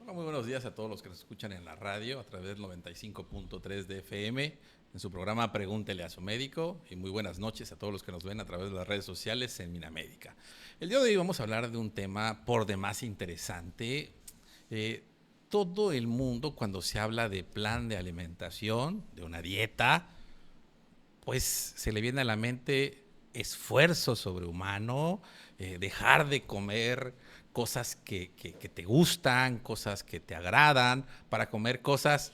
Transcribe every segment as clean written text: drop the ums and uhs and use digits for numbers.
Hola, muy buenos días a todos los que nos escuchan en la radio a través del 95.3 de FM, en su programa Pregúntele a su médico, y muy buenas noches a todos los que nos ven a través de las redes sociales en Minamédica. El día de hoy vamos a hablar de un tema por demás interesante. Todo el mundo, cuando se habla de plan de alimentación, de una dieta, pues se le viene a la mente esfuerzo sobrehumano, dejar de comer cosas que te gustan, cosas que te agradan, para comer cosas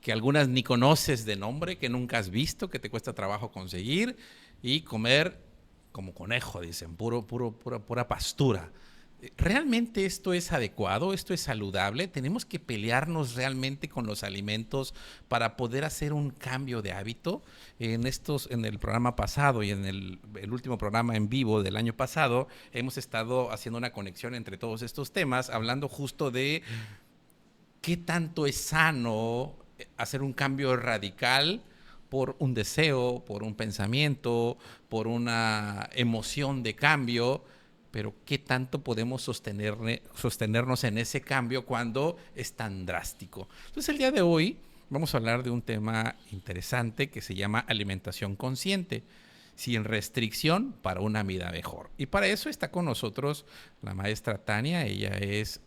que algunas ni conoces de nombre, que nunca has visto, que te cuesta trabajo conseguir, y comer como conejo, dicen, pura pastura. ¿Realmente esto es adecuado? ¿Esto es saludable? ¿Tenemos que pelearnos realmente con los alimentos para poder hacer un cambio de hábito? En el programa pasado y en el último programa en vivo del año pasado, hemos estado haciendo una conexión entre todos estos temas, hablando justo de qué tanto es sano hacer un cambio radical por un deseo, por un pensamiento, por una emoción de cambio, pero qué tanto podemos sostenernos en ese cambio cuando es tan drástico. Entonces el día de hoy vamos a hablar de un tema interesante que se llama alimentación consciente, sin restricción para una vida mejor. Y para eso está con nosotros la maestra Tania. Ella es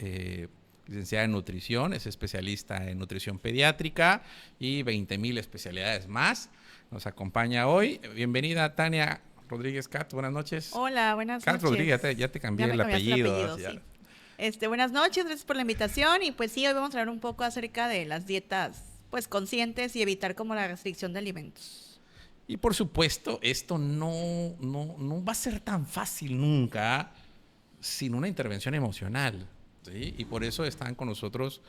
licenciada en nutrición, es especialista en nutrición pediátrica y 20,000 especialidades más. Nos acompaña hoy. Bienvenida, Tania Rodríguez Cat. Buenas noches. Hola, buenas Cat noches. Rodríguez, ya te Ya cambié me el cambiaste el apellido. apellido, Ya. sí. Buenas noches, gracias por la invitación y pues sí, hoy vamos a hablar un poco acerca de las dietas pues conscientes y evitar como la restricción de alimentos. Y por supuesto, esto no va a ser tan fácil nunca sin una intervención emocional, ¿sí? Y por eso están con nosotros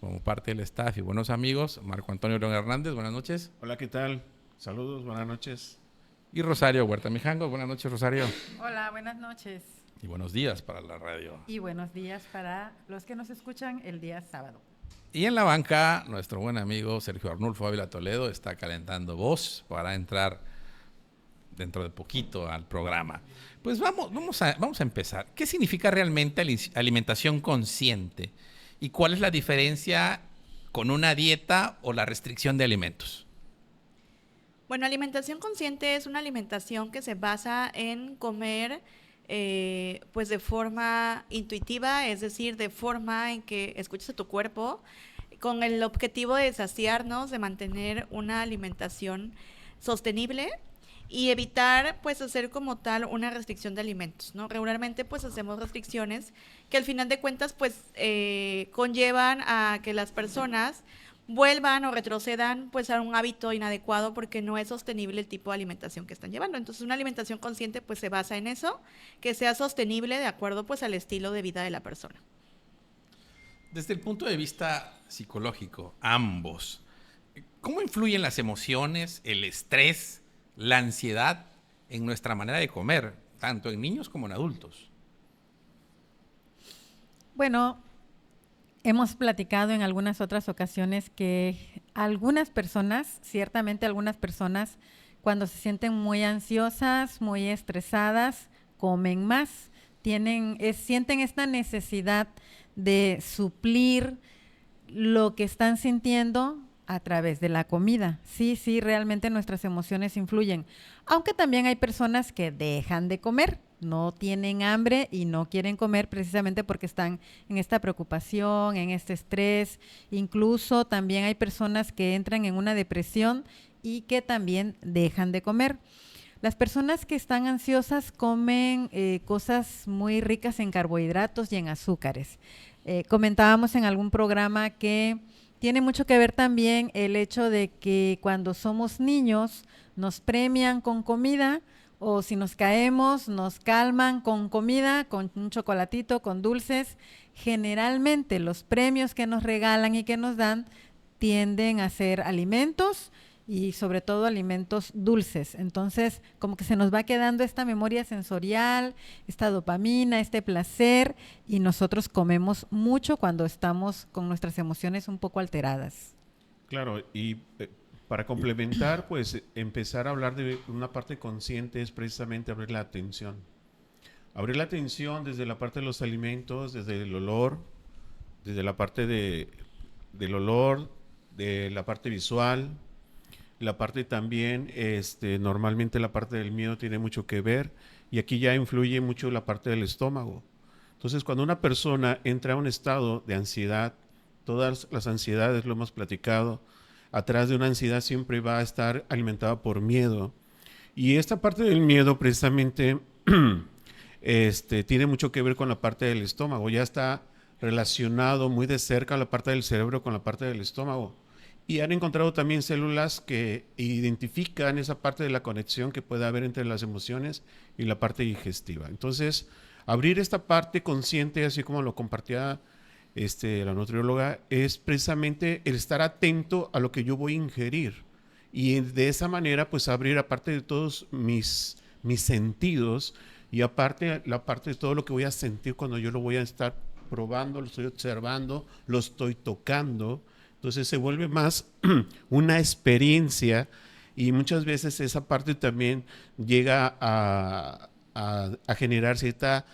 como parte del staff y buenos amigos, Marco Antonio León Hernández, buenas noches. Hola, ¿qué tal? Saludos, buenas noches. Y Rosario Huerta Mijangos, buenas noches, Rosario. Hola, buenas noches Y buenos días para la radio. y buenos días para los que nos escuchan el día sábado. Y en la banca, nuestro buen amigo Sergio Arnulfo Ávila Toledo está calentando voz para entrar dentro de poquito al programa. Pues vamos a empezar. ¿Qué significa realmente alimentación consciente? ¿Y cuál es la diferencia con una dieta o la restricción de alimentos? Bueno, alimentación consciente es una alimentación que se basa en comer pues de forma intuitiva, es decir, de forma en que escuches a tu cuerpo, con el objetivo de saciarnos, de mantener una alimentación sostenible y evitar pues hacer como tal una restricción de alimentos, ¿no? Regularmente pues hacemos restricciones que al final de cuentas pues conllevan a que las personas vuelvan o retrocedan pues a un hábito inadecuado porque no es sostenible el tipo de alimentación que están llevando. Entonces una alimentación consciente pues se basa en eso, que sea sostenible de acuerdo pues al estilo de vida de la persona. Desde el punto de vista psicológico, ambos, ¿cómo influyen las emociones, el estrés, la ansiedad en nuestra manera de comer, tanto en niños como en adultos? Bueno, hemos platicado en algunas otras ocasiones que algunas personas, ciertamente algunas personas, cuando se sienten muy ansiosas, muy estresadas, comen más, sienten esta necesidad de suplir lo que están sintiendo a través de la comida. Sí, realmente nuestras emociones influyen. Aunque también hay personas que dejan de comer, no tienen hambre y no quieren comer precisamente porque están en esta preocupación, en este estrés. Incluso también hay personas que entran en una depresión y que también dejan de comer. Las personas que están ansiosas comen cosas muy ricas en carbohidratos y en azúcares. Comentábamos en algún programa que tiene mucho que ver también el hecho de que cuando somos niños nos premian con comida, o si nos caemos nos calman con comida, con un chocolatito, con dulces. Generalmente los premios que nos regalan y que nos dan tienden a ser alimentos y sobre todo alimentos dulces. Entonces, como que se nos va quedando esta memoria sensorial, esta dopamina, este placer, y nosotros comemos mucho cuando estamos con nuestras emociones un poco alteradas. Claro, y para complementar, pues empezar a hablar de una parte consciente es precisamente abrir la atención. Abrir la atención desde la parte de los alimentos, desde el olor, desde la parte del olor, de la parte visual, la parte también, normalmente la parte del miedo tiene mucho que ver, y aquí ya influye mucho la parte del estómago. Entonces, cuando una persona entra a un estado de ansiedad, todas las ansiedades, lo hemos platicado, atrás de una ansiedad siempre va a estar alimentada por miedo. Y esta parte del miedo precisamente tiene mucho que ver con la parte del estómago. Ya está relacionado muy de cerca la parte del cerebro con la parte del estómago. Y han encontrado también células que identifican esa parte de la conexión que puede haber entre las emociones y la parte digestiva. Entonces, abrir esta parte consciente, así como lo compartía la nutrióloga, es precisamente el estar atento a lo que yo voy a ingerir. Y de esa manera, pues abrir aparte de todos mis sentidos y aparte la parte de todo lo que voy a sentir cuando yo lo voy a estar probando, lo estoy observando, lo estoy tocando. Entonces se vuelve más una experiencia, y muchas veces esa parte también llega a generar cierta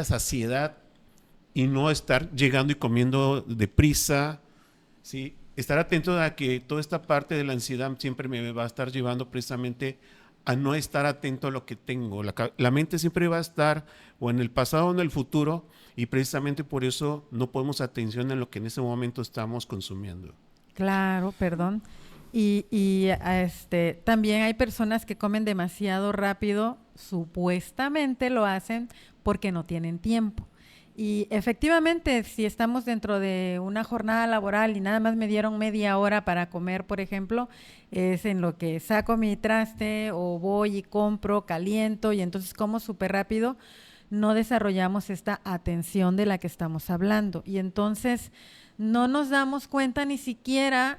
saciedad, y no estar llegando y comiendo deprisa, ¿sí? Estar atento a que toda esta parte de la ansiedad siempre me va a estar llevando precisamente a no estar atento a lo que tengo. La mente siempre va a estar o en el pasado o en el futuro, y precisamente por eso no ponemos atención en lo que en ese momento estamos consumiendo. Claro, perdón. Y también hay personas que comen demasiado rápido, supuestamente lo hacen porque no tienen tiempo. Y efectivamente, si estamos dentro de una jornada laboral y nada más me dieron media hora para comer, por ejemplo, es en lo que saco mi traste o voy y compro, caliento y entonces como súper rápido, no desarrollamos esta atención de la que estamos hablando. Y entonces no nos damos cuenta ni siquiera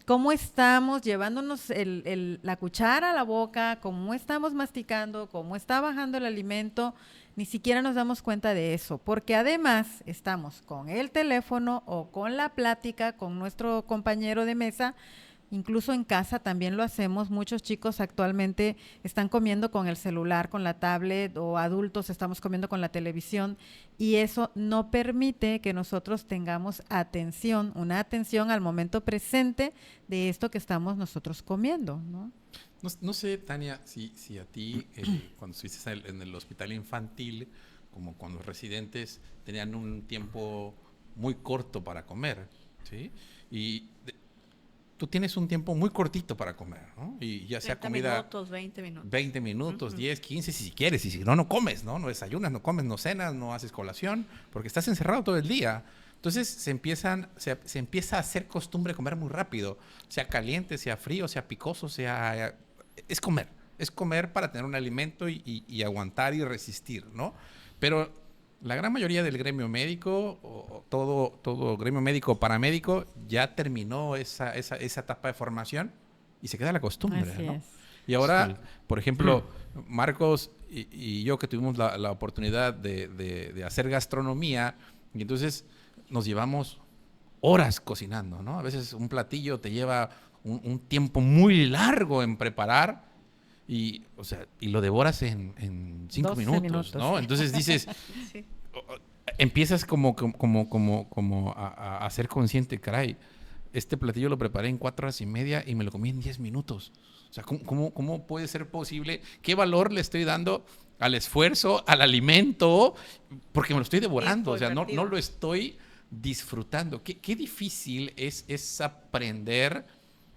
cómo estamos llevándonos la cuchara a la boca, cómo estamos masticando, cómo está bajando el alimento. Ni siquiera nos damos cuenta de eso, porque además estamos con el teléfono o con la plática con nuestro compañero de mesa. Incluso en casa también lo hacemos. Muchos chicos actualmente están comiendo con el celular, con la tablet, o adultos estamos comiendo con la televisión, y eso no permite que nosotros tengamos atención, una atención al momento presente de esto que estamos nosotros comiendo, ¿no? No sé, Tania, si a ti, cuando estuviste en el hospital infantil, como con los residentes, tenían un tiempo muy corto para comer, ¿sí? Y tú tienes un tiempo muy cortito para comer, ¿no? Y ya sea comida... 20 minutos. 20 minutos, 10, 15, si quieres. Y si no, no comes, ¿no? No desayunas, no comes, no cenas, no haces colación, porque estás encerrado todo el día. Entonces se empieza a hacer costumbre comer muy rápido, sea caliente, sea frío, sea picoso, sea... Es comer para tener un alimento y aguantar y resistir, ¿no? Pero la gran mayoría del gremio médico, o todo gremio médico o paramédico, ya terminó esa etapa de formación y se queda la costumbre, Así ¿no? es. Y ahora, Sí. por ejemplo, Marcos y yo, que tuvimos la oportunidad de hacer gastronomía, y entonces nos llevamos horas cocinando, ¿no? A veces un platillo te lleva un tiempo muy largo en preparar, y lo devoras en 5 12 minutos, ¿no? minutos. Entonces dices, Sí. empiezas como a ser consciente, caray, este platillo lo preparé en 4 horas y media y me lo comí en 10 minutos. O sea, ¿cómo puede ser posible? ¿Qué valor le estoy dando al esfuerzo, al alimento? Porque me lo estoy devorando, o sea, no lo estoy disfrutando. Qué difícil es aprender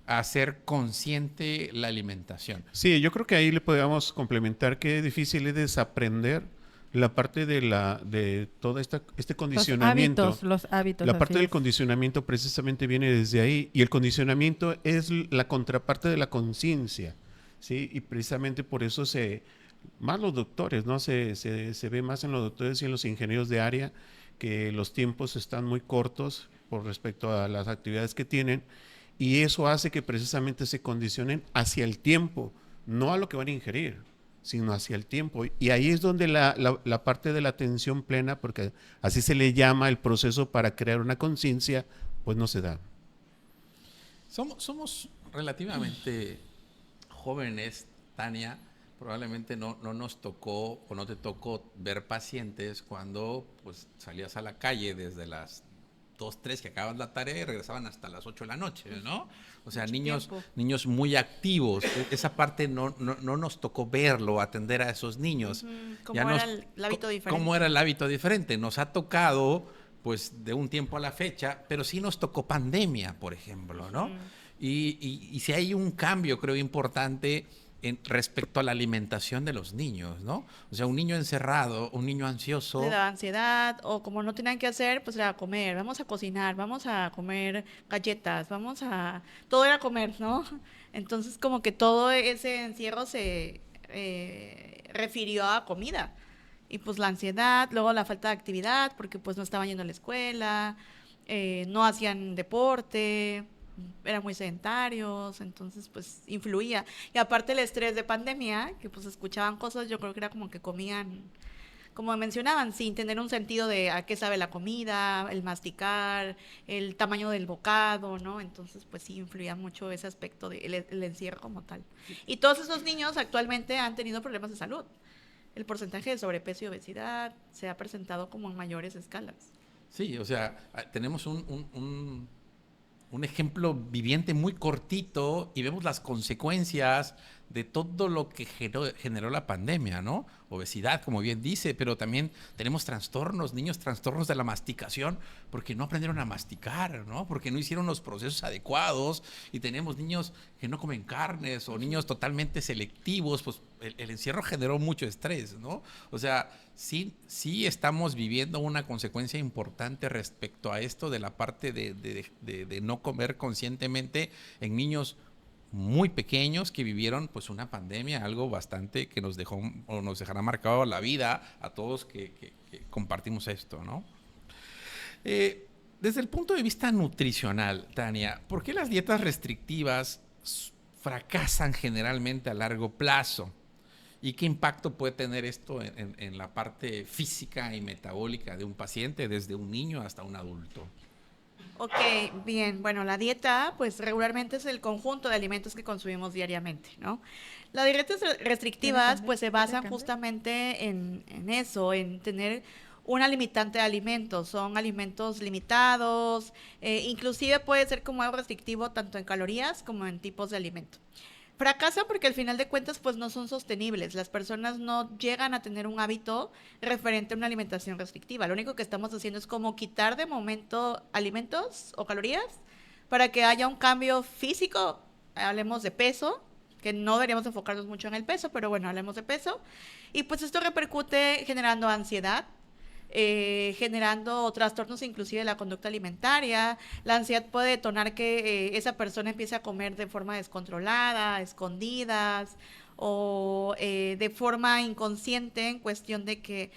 a hacer consciente la alimentación. Sí, yo creo que ahí le podríamos complementar que difícil es desaprender la parte de todo este condicionamiento. Los hábitos. La parte así del es. condicionamiento precisamente viene desde ahí, y el condicionamiento es la contraparte de la conciencia, ¿sí? Y precisamente por eso más los doctores, ¿no? Se ve más en los doctores y en los ingenieros de área, que los tiempos están muy cortos por respecto a las actividades que tienen, y eso hace que precisamente se condicionen hacia el tiempo, no a lo que van a ingerir, sino hacia el tiempo. Y ahí es donde la parte de la atención plena, porque así se le llama el proceso para crear una conciencia, pues no se da. Somos relativamente jóvenes, Tania, Probablemente no nos tocó o no te tocó ver pacientes cuando pues salías a la calle desde las 2, 3 que acabas la tarea y regresaban hasta las 8 de la noche, ¿no? O sea, Mucho tiempo. niños muy activos. Esa parte no nos tocó verlo, atender a esos niños. ¿Cómo era el hábito diferente? ¿Cómo era el hábito diferente? Nos ha tocado, pues, de un tiempo a la fecha, pero sí nos tocó pandemia, por ejemplo, ¿no? Y si hay un cambio, creo, importante respecto a la alimentación de los niños, ¿no? O sea, un niño encerrado, un niño ansioso. Le daba ansiedad, o como no tenían que hacer, pues era comer, vamos a cocinar, vamos a comer galletas, todo era comer, ¿no? Entonces como que todo ese encierro se refirió a comida. Y pues la ansiedad, luego la falta de actividad, porque pues no estaban yendo a la escuela, no hacían deporte, eran muy sedentarios, entonces pues influía. Y aparte el estrés de pandemia, que pues escuchaban cosas, yo creo que era como que comían, como mencionaban, sin tener un sentido de a qué sabe la comida, el masticar, el tamaño del bocado, ¿no? Entonces pues sí influía mucho ese aspecto del el encierro como tal. Y todos esos niños actualmente han tenido problemas de salud. El porcentaje de sobrepeso y obesidad se ha presentado como en mayores escalas. Sí, o sea, tenemos un ejemplo viviente muy cortito y vemos las consecuencias de todo lo que generó la pandemia, ¿no? Obesidad, como bien dice, pero también tenemos trastornos, niños trastornos de la masticación, porque no aprendieron a masticar, ¿no? Porque no hicieron los procesos adecuados, y tenemos niños que no comen carnes o niños totalmente selectivos, pues el encierro generó mucho estrés, ¿no? O sea, sí estamos viviendo una consecuencia importante respecto a esto de la parte de no comer conscientemente en niños muy pequeños que vivieron pues una pandemia, algo bastante que nos dejó o nos dejará marcado la vida a todos que compartimos esto, ¿no? Desde el punto de vista nutricional, Tania, ¿por qué las dietas restrictivas fracasan generalmente a largo plazo? ¿Y qué impacto puede tener esto en la parte física y metabólica de un paciente, desde un niño hasta un adulto? Ok, bien. Bueno, la dieta, pues regularmente es el conjunto de alimentos que consumimos diariamente, ¿no? Las dietas restrictivas, pues se basan justamente en eso, en tener una limitante de alimentos. Son alimentos limitados, inclusive puede ser como algo restrictivo tanto en calorías como en tipos de alimento. Fracasan porque al final de cuentas pues no son sostenibles. Las personas no llegan a tener un hábito referente a una alimentación restrictiva. Lo único que estamos haciendo es como quitar de momento alimentos o calorías para que haya un cambio físico. Hablemos de peso, que no deberíamos enfocarnos mucho en el peso, pero bueno, hablemos de peso. Y pues esto repercute generando ansiedad, generando trastornos inclusive de la conducta alimentaria. La ansiedad puede detonar que esa persona empiece a comer de forma descontrolada, a escondidas o de forma inconsciente, en cuestión de que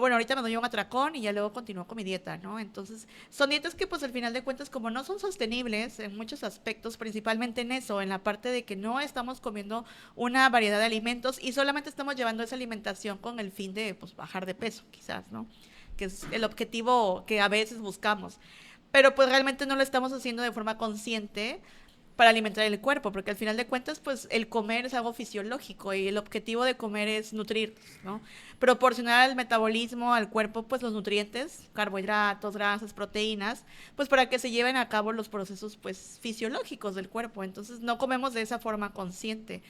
bueno, ahorita me doy un atracón y ya luego continúo con mi dieta, ¿no? Entonces, son dietas que pues al final de cuentas como no son sostenibles en muchos aspectos, principalmente en eso, en la parte de que no estamos comiendo una variedad de alimentos y solamente estamos llevando esa alimentación con el fin de pues bajar de peso, quizás, ¿no? Que es el objetivo que a veces buscamos. Pero pues realmente no lo estamos haciendo de forma consciente para alimentar el cuerpo, porque al final de cuentas, pues el comer es algo fisiológico y el objetivo de comer es nutrir, ¿no? Proporcionar al metabolismo, al cuerpo, pues los nutrientes, carbohidratos, grasas, proteínas, pues para que se lleven a cabo los procesos, pues fisiológicos del cuerpo. Entonces no comemos de esa forma consciente.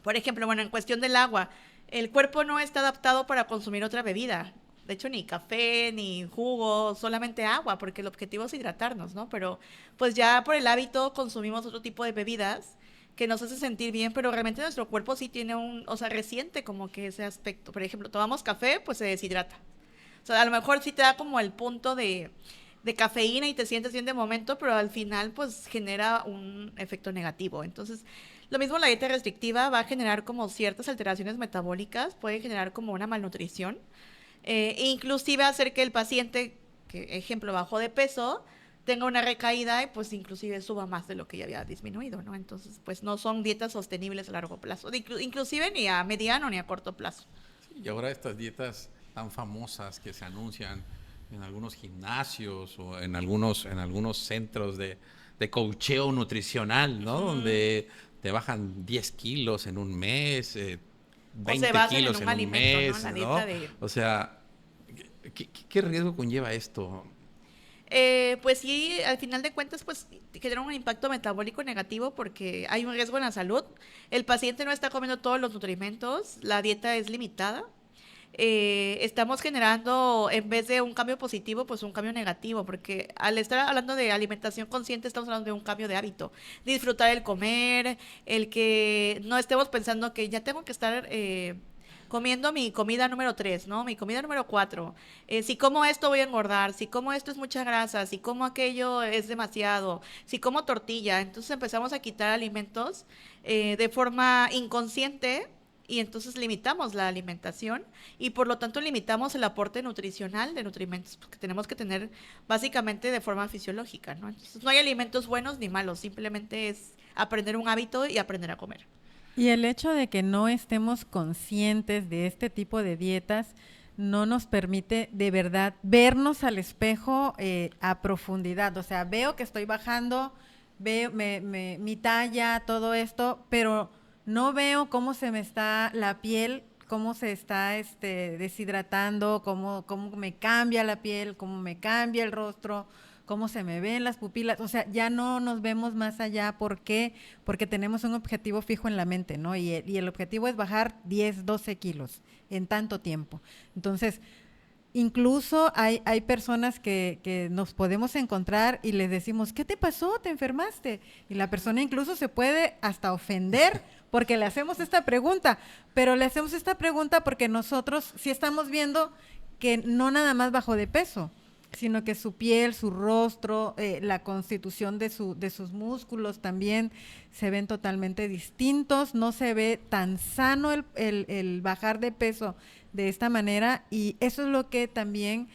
Por ejemplo, bueno, en cuestión del agua, el cuerpo no está adaptado para consumir otra bebida. De hecho, ni café, ni jugo, solamente agua, porque el objetivo es hidratarnos, ¿no? Pero pues ya por el hábito consumimos otro tipo de bebidas que nos hace sentir bien, pero realmente nuestro cuerpo sí tiene o sea, resiente como que ese aspecto. Por ejemplo, tomamos café, pues se deshidrata. O sea, a lo mejor sí te da como el punto de cafeína y te sientes bien de momento, pero al final pues genera un efecto negativo. Entonces, lo mismo la dieta restrictiva va a generar como ciertas alteraciones metabólicas, puede generar como una malnutrición. Inclusive hacer que el paciente, que ejemplo bajó de peso, tenga una recaída y pues inclusive suba más de lo que ya había disminuido, ¿no? Entonces pues no son dietas sostenibles a largo plazo, inclusive ni a mediano ni a corto plazo. Sí, y ahora estas dietas tan famosas que se anuncian en algunos gimnasios o en algunos centros de coacheo nutricional, ¿no? Donde te bajan 10 kilos en un mes, 20 basan kilos en en un un alimento, ¿no? mes, La ¿no? dieta de... O sea, ¿qué riesgo conlleva esto? Pues sí, al final de cuentas, pues genera un impacto metabólico negativo porque hay un riesgo en la salud. El paciente no está comiendo todos los nutrimentos, la dieta es limitada. Estamos generando, en vez de un cambio positivo, pues un cambio negativo, porque al estar hablando de alimentación consciente, estamos hablando de un cambio de hábito. Disfrutar el comer, el que no estemos pensando que ya tengo que estar... comiendo mi comida número 3, ¿no? Mi comida número 4. Si como esto voy a engordar, si como esto es mucha grasa, si como aquello es demasiado, si como tortilla. Entonces empezamos a quitar alimentos de forma inconsciente y entonces limitamos la alimentación y por lo tanto limitamos el aporte nutricional de nutrimentos que tenemos que tener básicamente de forma fisiológica, ¿no? Entonces no hay alimentos buenos ni malos, simplemente es aprender un hábito y aprender a comer. Y el hecho de que no estemos conscientes de este tipo de dietas no nos permite de verdad vernos al espejo a profundidad. O sea, veo que estoy bajando, veo mi talla, todo esto, pero no veo cómo se me está la piel, cómo se está deshidratando, cómo me cambia la piel, cómo me cambia el rostro, cómo se me ven las pupilas, o sea, ya no nos vemos más allá. ¿Por qué? Porque tenemos un objetivo fijo en la mente, ¿no? Y el objetivo es bajar 10, 12 kilos en tanto tiempo. Entonces, incluso hay personas que nos podemos encontrar y les decimos, ¿qué te pasó? ¿Te enfermaste? Y la persona incluso se puede hasta ofender porque le hacemos esta pregunta, pero le hacemos esta pregunta porque nosotros sí estamos viendo que no nada más bajó de peso, sino que su piel, su rostro, la constitución de sus músculos también se ven totalmente distintos, no se ve tan sano el bajar de peso de esta manera y eso es lo que también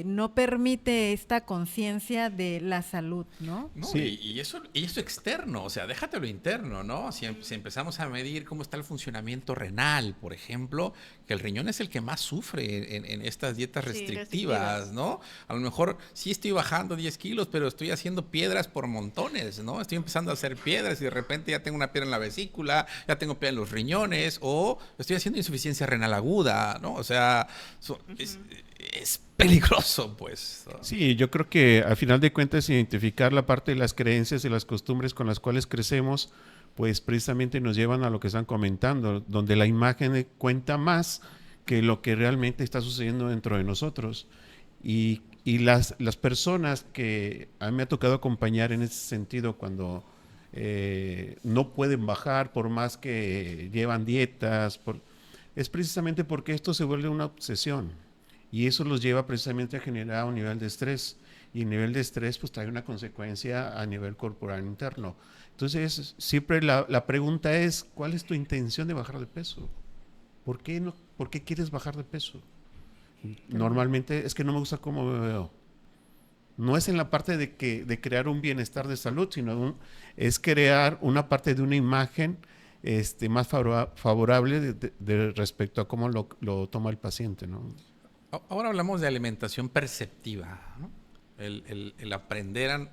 no permite esta conciencia de la salud, ¿no? No, Sí. y eso externo, o sea, déjate lo interno, ¿no? Si empezamos a medir cómo está el funcionamiento renal, por ejemplo, que el riñón es el que más sufre en estas dietas Sí, restrictivas, ¿no? A lo mejor sí estoy bajando 10 kilos, pero estoy haciendo piedras por montones, ¿no? Estoy empezando a hacer piedras y de repente ya tengo una piedra en la vesícula, ya tengo piedra en los riñones, o estoy haciendo insuficiencia renal aguda, ¿no? O sea, es peligroso, pues. Sí, yo creo que al final de cuentas identificar la parte de las creencias y las costumbres con las cuales crecemos, pues precisamente nos llevan a lo que están comentando, donde la imagen cuenta más que lo que realmente está sucediendo dentro de nosotros. Y las personas que a mí me ha tocado acompañar en ese sentido cuando no pueden bajar por más que llevan dietas, es precisamente porque esto se vuelve una obsesión. Y eso los lleva precisamente a generar un nivel de estrés. Y el nivel de estrés pues trae una consecuencia a nivel corporal interno. Entonces, siempre la pregunta es, ¿cuál es tu intención de bajar de peso? ¿Por qué quieres bajar de peso? Normalmente es que no me gusta cómo me veo. No es en la parte de crear un bienestar de salud, sino es crear una parte de una imagen más favorable de respecto a cómo lo toma el paciente, ¿no? Ahora hablamos de alimentación perceptiva, ¿no? El aprender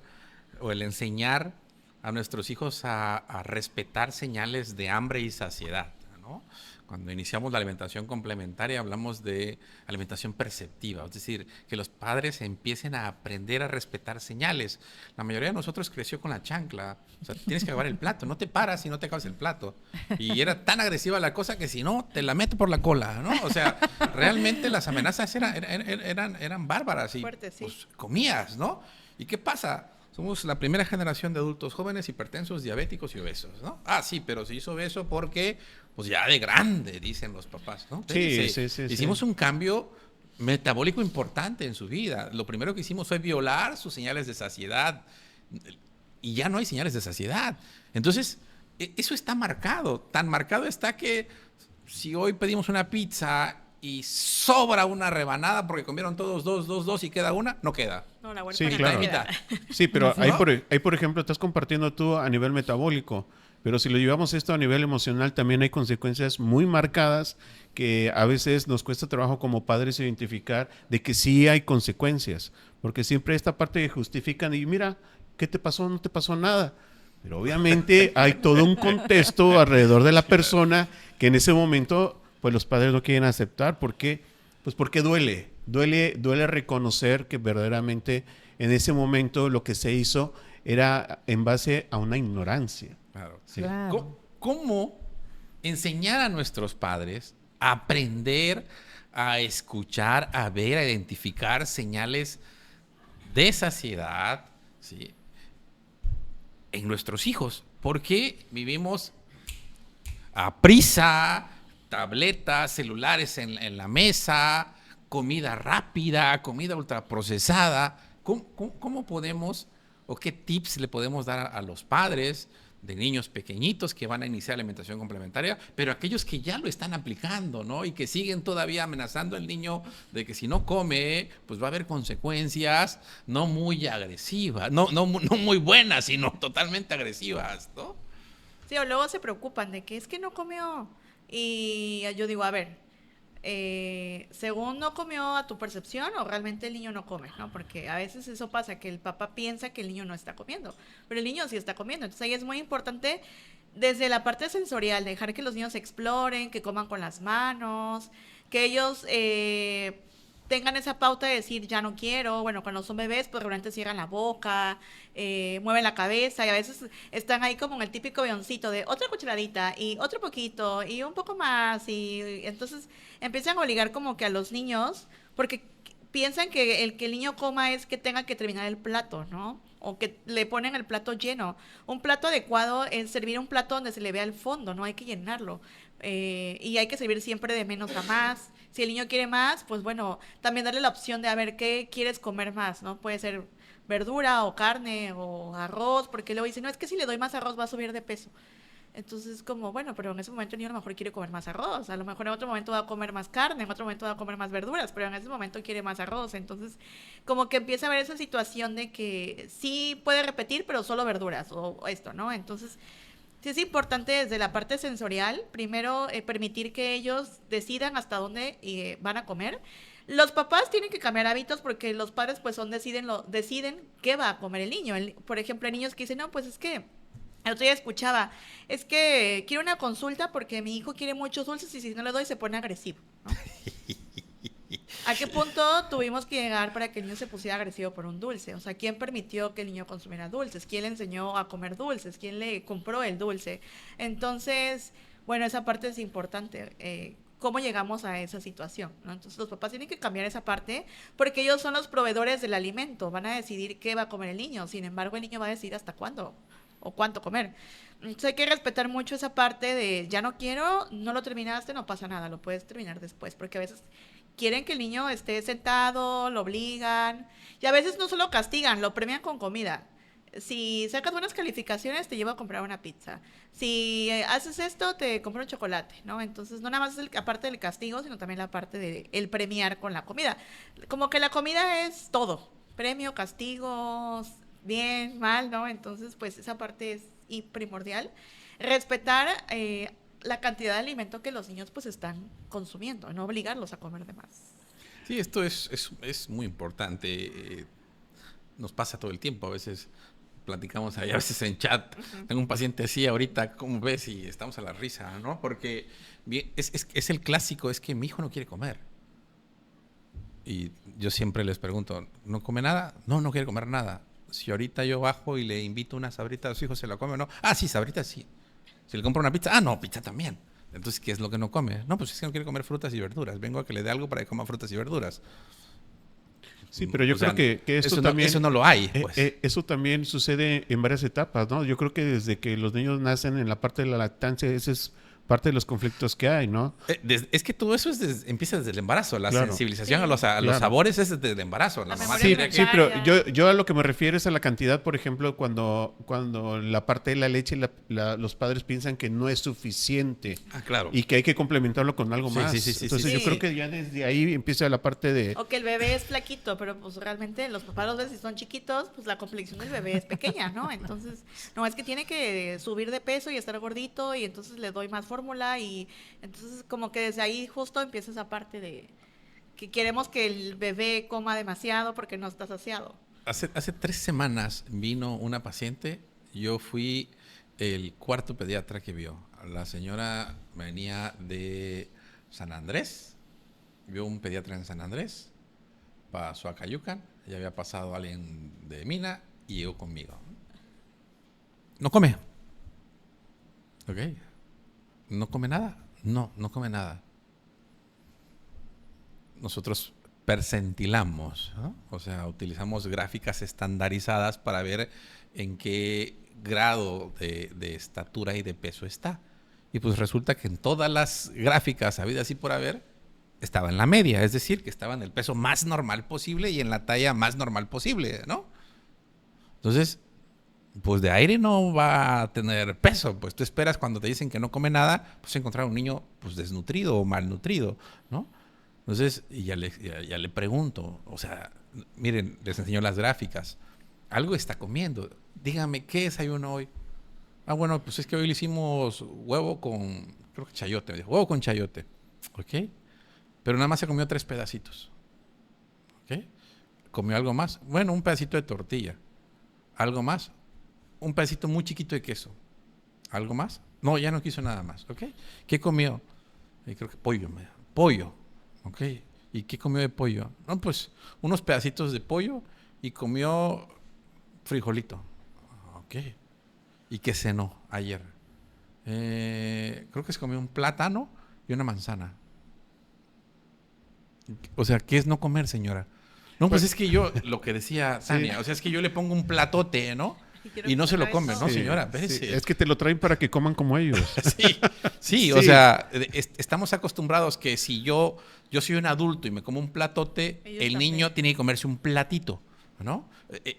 o el enseñar a nuestros hijos a respetar señales de hambre y saciedad, ¿no? Cuando iniciamos la alimentación complementaria hablamos de alimentación perceptiva, es decir, que los padres empiecen a aprender a respetar señales. La mayoría de nosotros creció con la chancla, o sea, tienes que acabar el plato, no te paras si no te acabas el plato. Y era tan agresiva la cosa que si no, te la meto por la cola, ¿no? O sea, realmente las amenazas eran bárbaras y Fuertes, sí. pues, comías, ¿no? ¿Y qué pasa? Somos la primera generación de adultos jóvenes, hipertensos, diabéticos y obesos, ¿no? Ah, sí, pero se hizo obeso porque, pues ya de grande, dicen los papás, ¿no? Sí. Hicimos un cambio metabólico importante en su vida. Lo primero que hicimos fue violar sus señales de saciedad y ya no hay señales de saciedad. Entonces, eso está marcado. Tan marcado está que si hoy pedimos una pizza y sobra una rebanada porque comieron todos dos y queda una, no queda. No, la Sí, huérfana claro. queda. Sí, pero ¿No? ahí, por ejemplo, estás compartiendo tú a nivel metabólico, pero si lo llevamos esto a nivel emocional, también hay consecuencias muy marcadas que a veces nos cuesta trabajo como padres identificar de que sí hay consecuencias, porque siempre esta parte que justifican y mira, ¿qué te pasó? No te pasó nada. Pero obviamente hay todo un contexto alrededor de la persona que en ese momento pues los padres no quieren aceptar. ¿Por qué? Pues porque duele reconocer que verdaderamente en ese momento lo que se hizo era en base a una ignorancia. Claro. Sí. Claro. ¿Cómo enseñar a nuestros padres a aprender a escuchar, a ver, a identificar señales de saciedad, ¿sí?, en nuestros hijos? Porque vivimos a prisa, tabletas, celulares en la mesa, comida rápida, comida ultraprocesada. ¿Cómo podemos o qué tips le podemos dar a los padres de niños pequeñitos que van a iniciar alimentación complementaria, pero aquellos que ya lo están aplicando, ¿no? Y que siguen todavía amenazando al niño de que si no come, pues va a haber consecuencias no muy agresivas, no muy buenas, sino totalmente agresivas, ¿no? Sí, o luego se preocupan de que es que no comió. Y yo digo, a ver, según no comió a tu percepción o realmente el niño no come, ¿no? Porque a veces eso pasa, que el papá piensa que el niño no está comiendo, pero el niño sí está comiendo. Entonces ahí es muy importante desde la parte sensorial, dejar que los niños exploren, que coman con las manos, que ellos tengan esa pauta de decir ya no quiero. Bueno, cuando son bebés pues realmente cierran la boca, mueven la cabeza y a veces están ahí como en el típico avioncito de otra cucharadita y otro poquito y un poco más y entonces empiezan a obligar como que a los niños porque piensan que el niño coma es que tenga que terminar el plato, ¿no? O que le ponen el plato lleno. Un plato adecuado es servir un plato donde se le vea el fondo, no hay que llenarlo. Y hay que servir siempre de menos a más. Si el niño quiere más, pues bueno, también darle la opción de a ver qué quieres comer más, ¿no? Puede ser verdura o carne o arroz, porque luego dice, no, es que si le doy más arroz va a subir de peso. Entonces, como, bueno, pero en ese momento el niño a lo mejor quiere comer más arroz, a lo mejor en otro momento va a comer más carne, en otro momento va a comer más verduras, pero en ese momento quiere más arroz. Entonces, como que empieza a haber esa situación de que sí puede repetir, pero solo verduras o esto, ¿no? Entonces, sí es importante desde la parte sensorial, primero permitir que ellos decidan hasta dónde van a comer. Los papás tienen que cambiar hábitos porque los padres pues deciden qué va a comer el niño. Por ejemplo, hay niños que dicen, no, pues es que el otro día escuchaba, es que quiero una consulta porque mi hijo quiere muchos dulces y si no le doy se pone agresivo, ¿no? ¿A qué punto tuvimos que llegar para que el niño se pusiera agresivo por un dulce? O sea, ¿quién permitió que el niño consumiera dulces? ¿Quién le enseñó a comer dulces? ¿Quién le compró el dulce? Entonces, bueno, esa parte es importante. ¿Cómo llegamos a esa situación, ¿no? Entonces los papás tienen que cambiar esa parte porque ellos son los proveedores del alimento, van a decidir qué va a comer el niño, sin embargo el niño va a decidir hasta cuándo o cuánto comer. Entonces hay que respetar mucho esa parte de ya no quiero, no lo terminaste, no pasa nada, lo puedes terminar después, porque a veces quieren que el niño esté sentado, lo obligan, y a veces no solo castigan, lo premian con comida. Si sacas buenas calificaciones, te llevo a comprar una pizza. Si haces esto, te compro un chocolate, ¿no? Entonces, no nada más es la parte del castigo, sino también la parte de el premiar con la comida. Como que la comida es todo. Premio, castigo, bien, mal, ¿no? Entonces, pues esa parte es primordial. Respetar la cantidad de alimento que los niños pues están consumiendo, no obligarlos a comer de más. Sí, esto es muy importante. Nos pasa todo el tiempo. A veces platicamos ahí, a veces en chat. Tengo un paciente así ahorita, ¿cómo ves? Y estamos a la risa, ¿no? Porque es el clásico, es que mi hijo no quiere comer. Y yo siempre les pregunto, ¿no come nada? No quiere comer nada. Si ahorita yo bajo y le invito unas sabritas a los hijos, ¿se la come o no? Ah, sí, sabritas sí. Si le compro una pizza, no, pizza también. Entonces, ¿qué es lo que no come? No, pues es que no quiere comer frutas y verduras. Vengo a que le dé algo para que coma frutas y verduras. Sí, pero yo creo que esto también... Eso no lo hay, pues. Eso también sucede en varias etapas, ¿no? Yo creo que desde que los niños nacen en la parte de la lactancia, ese es parte de los conflictos que hay, ¿no? Es que todo eso empieza desde el embarazo. La Claro. sensibilización Sí. a los sabores es desde el embarazo. La mamá Sí, tendría que... sí, pero yo a lo que me refiero es a la cantidad, por ejemplo, cuando la parte de la leche los padres piensan que no es suficiente Ah, claro. y que hay que complementarlo con algo Sí, más. sí. Entonces Sí. yo creo que ya desde ahí empieza la parte de... O que el bebé es flaquito, pero pues realmente los papás los ven si son chiquitos, pues la complexión del bebé es pequeña, ¿no? Entonces, no, es que tiene que subir de peso y estar gordito y entonces le doy más fórmula y entonces como que desde ahí justo empieza esa parte de que queremos que el bebé coma demasiado porque no está saciado. Hace 3 semanas vino una paciente, Yo fui el cuarto pediatra que vio. La señora venía de San Andrés, vio un pediatra en San Andrés, pasó a Cayucan, ya había pasado alguien de Mina y llegó conmigo. No come. Ok. ¿No come nada? No, no come nada. Nosotros percentilamos, ¿no? O sea, utilizamos gráficas estandarizadas para ver en qué grado de estatura y de peso está. Y pues resulta que en todas las gráficas habidas y por haber, estaba en la media, es decir, que estaba en el peso más normal posible y en la talla más normal posible, ¿no? Entonces, pues de aire no va a tener peso, pues tú esperas cuando te dicen que no come nada, pues encontrar un niño pues desnutrido o malnutrido, ¿no? Entonces, y ya le pregunto, o sea, miren, les enseño las gráficas, algo está comiendo, dígame, ¿qué desayuno hoy? Ah, bueno, pues es que hoy le hicimos huevo con, creo que chayote, me dijo, huevo con chayote, ¿ok? Pero nada más se comió 3 pedacitos, ¿ok? ¿Comió algo más? Bueno, un pedacito de tortilla, ¿algo más? Un pedacito muy chiquito de queso, ¿algo más? No, ya no quiso nada más, ¿ok? ¿Qué comió? Creo que pollo. Ok, ¿y qué comió de pollo? No, pues unos pedacitos de pollo y comió frijolito. Ok. ¿Y qué cenó ayer? Creo que se comió un plátano y una manzana. O sea, ¿qué es no comer, señora? No, pues es que yo, lo que decía Tania, sí. O sea, es que yo le pongo un platote, ¿no? Y no se lo come, ¿no, señora? Sí. Es que te lo traen para que coman como ellos. Sí, o sea, estamos acostumbrados que si yo soy un adulto y me como un platote, el niño tiene que comerse un platito, ¿no?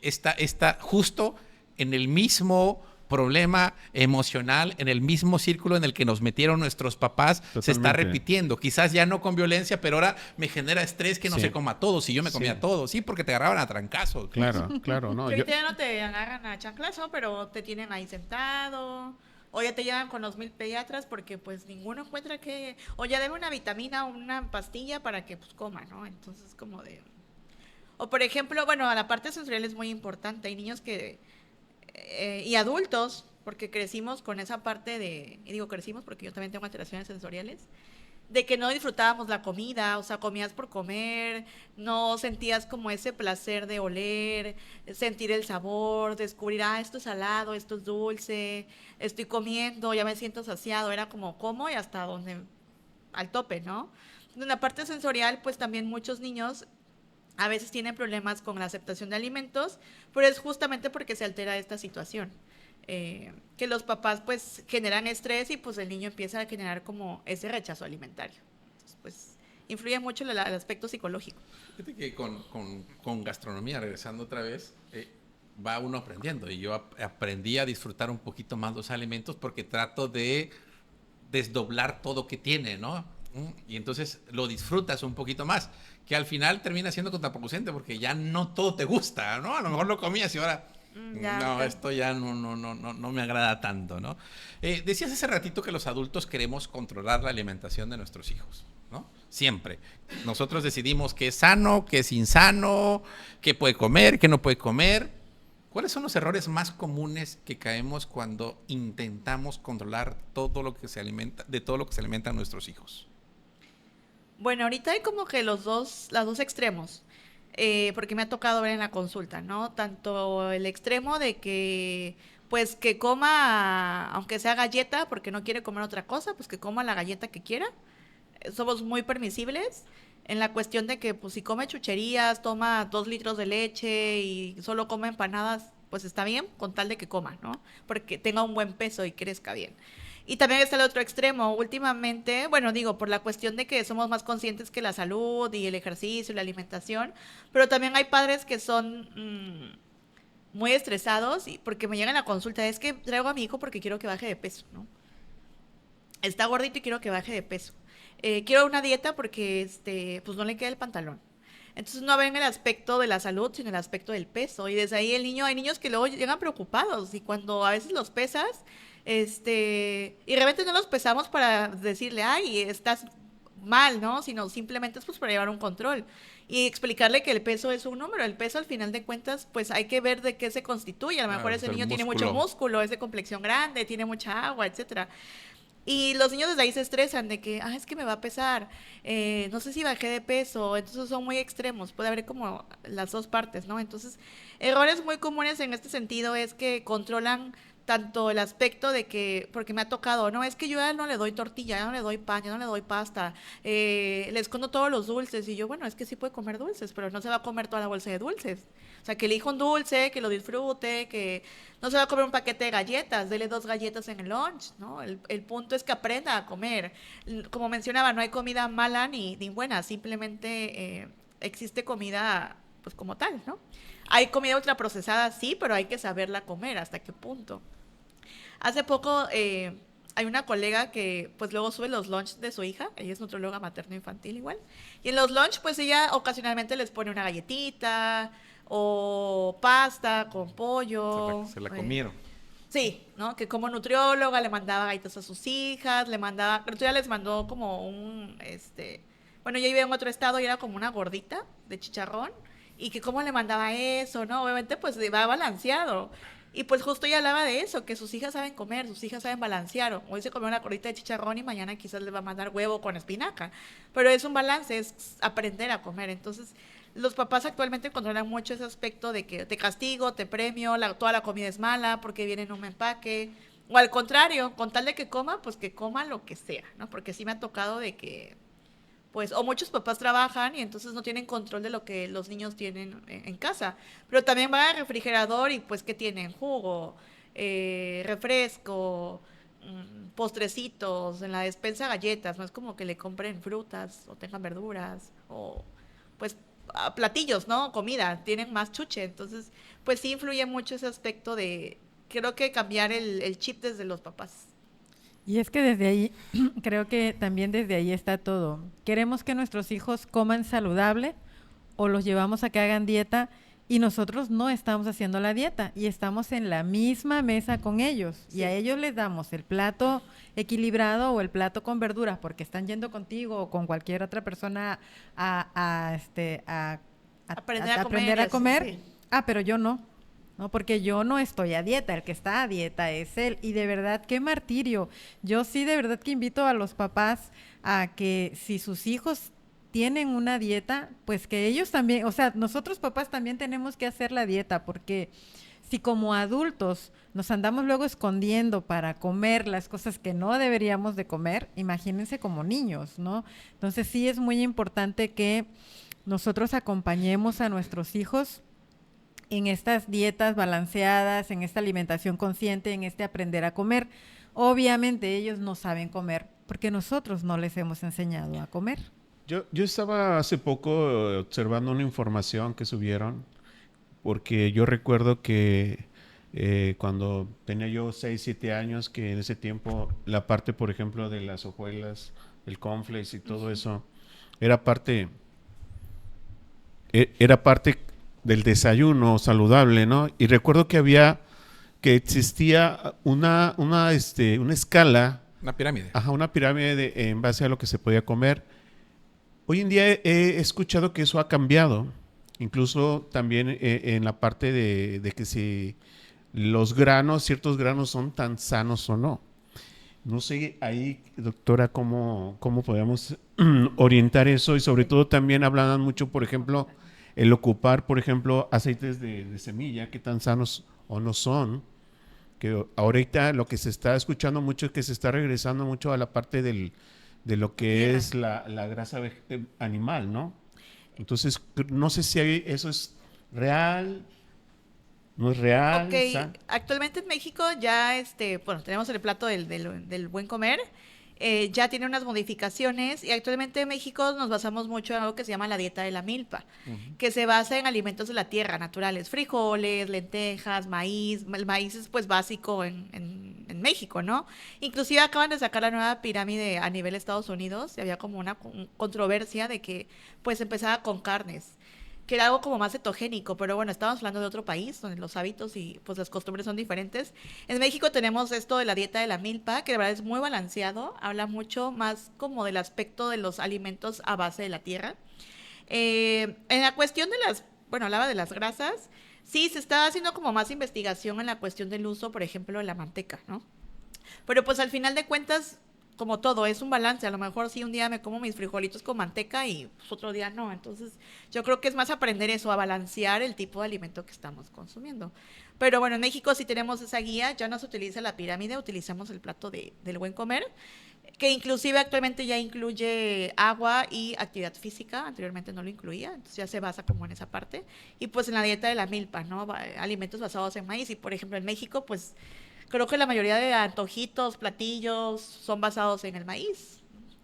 Está justo en el mismo problema emocional, en el mismo círculo en el que nos metieron nuestros papás. Totalmente. Se está repitiendo. Quizás ya no con violencia, pero ahora me genera estrés que no se coma todo. Si yo me comía todo, sí, porque te agarraban a trancazos. Claro. No, ahorita ya no te agarran a chanclazo, pero te tienen ahí sentado. O ya te llevan con los 1000 pediatras porque pues ninguno encuentra que... O ya debe una vitamina o una pastilla para que pues coma, ¿no? Entonces como de... O por ejemplo, bueno, la parte sensorial es muy importante. Hay niños que... y adultos, porque crecimos con esa parte de, y digo crecimos porque yo también tengo alteraciones sensoriales, de que no disfrutábamos la comida, o sea, comías por comer, no sentías como ese placer de oler, sentir el sabor, descubrir, esto es salado, esto es dulce, estoy comiendo, ya me siento saciado, era como y hasta donde, al tope, ¿no? En la parte sensorial, pues también muchos niños a veces tienen problemas con la aceptación de alimentos, pero es justamente porque se altera esta situación. Que los papás pues generan estrés y pues el niño empieza a generar como ese rechazo alimentario. Entonces, pues influye mucho el aspecto psicológico. Fíjate que con gastronomía, regresando otra vez, va uno aprendiendo. Y yo aprendí a disfrutar un poquito más los alimentos porque trato de desdoblar todo que tiene, ¿no? Y entonces lo disfrutas un poquito más, que al final termina siendo contraproducente porque ya no todo te gusta, ¿no? A lo mejor lo comías y ahora esto ya no me agrada tanto, ¿no? Decías hace ratito que los adultos queremos controlar la alimentación de nuestros hijos, ¿no? Siempre. Nosotros decidimos qué es sano, qué es insano, qué puede comer, qué no puede comer. ¿Cuáles son los errores más comunes que caemos cuando intentamos controlar todo lo que se alimenta, de todo lo que se alimentan nuestros hijos? Bueno, ahorita hay como que los dos extremos, porque me ha tocado ver en la consulta, ¿no? Tanto el extremo de que, pues, que coma, aunque sea galleta, porque no quiere comer otra cosa, pues que coma la galleta que quiera. Somos muy permisibles en la cuestión de que, pues, si come chucherías, toma 2 litros de leche y solo come empanadas, pues está bien, con tal de que coma, ¿no? Porque tenga un buen peso y crezca bien. Y también está el otro extremo. Últimamente, bueno, digo, por la cuestión de que somos más conscientes que la salud y el ejercicio y la alimentación, pero también hay padres que son muy estresados y porque me llegan a la consulta, es que traigo a mi hijo porque quiero que baje de peso, ¿no? Está gordito y quiero que baje de peso. Quiero una dieta porque pues no le queda el pantalón. Entonces no ven el aspecto de la salud, sino el aspecto del peso. Y desde ahí hay niños que luego llegan preocupados y cuando a veces los pesas, y realmente no los pesamos para decirle, ay, estás mal, ¿no? Sino simplemente es pues para llevar un control y explicarle que el peso es un número. El peso al final de cuentas pues hay que ver de qué se constituye. A lo mejor Pues ese el niño tiene mucho músculo. músculo, es de complexión grande, tiene mucha agua, etcétera. Y los niños desde ahí se estresan de que, es que me va a pesar, no sé si bajé de peso, entonces son muy extremos, puede haber como las dos partes, ¿no? Entonces, errores muy comunes en este sentido es que controlan tanto el aspecto de que, porque me ha tocado, no, es que yo ya no le doy tortilla, ya no le doy pan, ya no le doy pasta, le escondo todos los dulces, y yo, bueno, es que sí puede comer dulces, pero no se va a comer toda la bolsa de dulces. O sea, que elija un dulce, que lo disfrute, que no se va a comer un paquete de galletas, dele 2 galletas en el lunch, ¿no? El punto es que aprenda a comer. Como mencionaba, no hay comida mala ni buena, simplemente existe comida pues como tal, ¿no? Hay comida ultraprocesada, sí, pero hay que saberla comer, hasta qué punto. Hace poco hay una colega que pues luego sube los lunch de su hija, ella es nutrióloga materno-infantil igual, y en los lunch pues ella ocasionalmente les pone una galletita o pasta con pollo. Se la comieron. Sí, ¿no? Que como nutrióloga le mandaba galletas a sus hijas, le mandaba, pero ya les mandó como bueno, yo vivía en otro estado y era como una gordita de chicharrón, y que cómo le mandaba eso, ¿no? Obviamente pues va balanceado. Y pues justo ella hablaba de eso, que sus hijas saben comer, sus hijas saben balancear. Hoy se comió una gordita de chicharrón y mañana quizás le va a mandar huevo con espinaca. Pero es un balance, es aprender a comer. Entonces, los papás actualmente controlan mucho ese aspecto de que te castigo, te premio, toda la comida es mala porque viene en un empaque. O al contrario, con tal de que coma, pues que coma lo que sea, ¿no? Porque sí me ha tocado de que pues, o muchos papás trabajan y entonces no tienen control de lo que los niños tienen en casa. Pero también van al refrigerador y pues, ¿qué tienen? Jugo, refresco, postrecitos, en la despensa galletas. No es como que le compren frutas o tengan verduras o pues platillos, ¿no? Comida, tienen más chuche. Entonces, pues sí influye mucho ese aspecto de, creo que cambiar el chip desde los papás. Y es que desde ahí, creo que también desde ahí está todo. Queremos que nuestros hijos coman saludable o los llevamos a que hagan dieta y nosotros no estamos haciendo la dieta y estamos en la misma mesa con ellos y a ellos les damos el plato equilibrado o el plato con verduras porque están yendo contigo o con cualquier otra persona a aprender a comer. Sí. Pero yo no. No, porque yo no estoy a dieta, el que está a dieta es él. Y de verdad, qué martirio. Yo sí de verdad que invito a los papás a que si sus hijos tienen una dieta, pues que ellos también, o sea, nosotros papás también tenemos que hacer la dieta, porque si como adultos nos andamos luego escondiendo para comer las cosas que no deberíamos de comer, imagínense como niños, ¿no? Entonces sí es muy importante que nosotros acompañemos a nuestros hijos en estas dietas balanceadas, en esta alimentación consciente, en este aprender a comer. Obviamente ellos no saben comer porque nosotros no les hemos enseñado a comer. Yo estaba hace poco observando una información que subieron, porque yo recuerdo que cuando tenía yo 6, 7 años, que en ese tiempo la parte, por ejemplo, de las hojuelas, el cornflakes y todo eso, era parte del desayuno saludable, ¿no? Y recuerdo que existía una escala. Una pirámide. Ajá, una pirámide en base a lo que se podía comer. Hoy en día he escuchado que eso ha cambiado. Incluso también en la parte de que si ciertos granos son tan sanos o no. No sé ahí, doctora, cómo podemos orientar eso y sobre todo también hablan mucho, por ejemplo, el ocupar, por ejemplo, aceites de semilla, qué tan sanos o no son. Que ahorita lo que se está escuchando mucho es que se está regresando mucho a la parte de lo que es la grasa animal, ¿no? Entonces, no sé si eso es real, no es real. Ok, actualmente en México ya, bueno, tenemos el plato del buen comer, ya tiene unas modificaciones y actualmente en México nos basamos mucho en algo que se llama la dieta de la milpa, que se basa en alimentos de la tierra naturales, frijoles, lentejas, maíz. El maíz es pues básico en México, ¿no? Inclusive acaban de sacar la nueva pirámide a nivel Estados Unidos y había como una controversia de que pues empezaba con carnes. que era algo como más cetogénico, pero bueno, estamos hablando de otro país donde los hábitos y pues las costumbres son diferentes. En México tenemos esto de la dieta de la milpa, que de verdad es muy balanceado, habla mucho más como del aspecto de los alimentos a base de la tierra. En la cuestión de hablaba de las grasas, sí, se está haciendo como más investigación en la cuestión del uso, por ejemplo, de la manteca, ¿no? Pero pues al final de cuentas, como todo, es un balance. A lo mejor sí un día me como mis frijolitos con manteca y pues, otro día no. Entonces yo creo que es más aprender eso, a balancear el tipo de alimento que estamos consumiendo. Pero bueno, en México sí tenemos esa guía, ya no se utiliza la pirámide, utilizamos el plato del buen comer, que inclusive actualmente ya incluye agua y actividad física, anteriormente no lo incluía, entonces ya se basa como en esa parte. Y pues en la dieta de la milpa, ¿no? Alimentos basados en maíz. Y por ejemplo en México, pues creo que la mayoría de antojitos, platillos son basados en el maíz.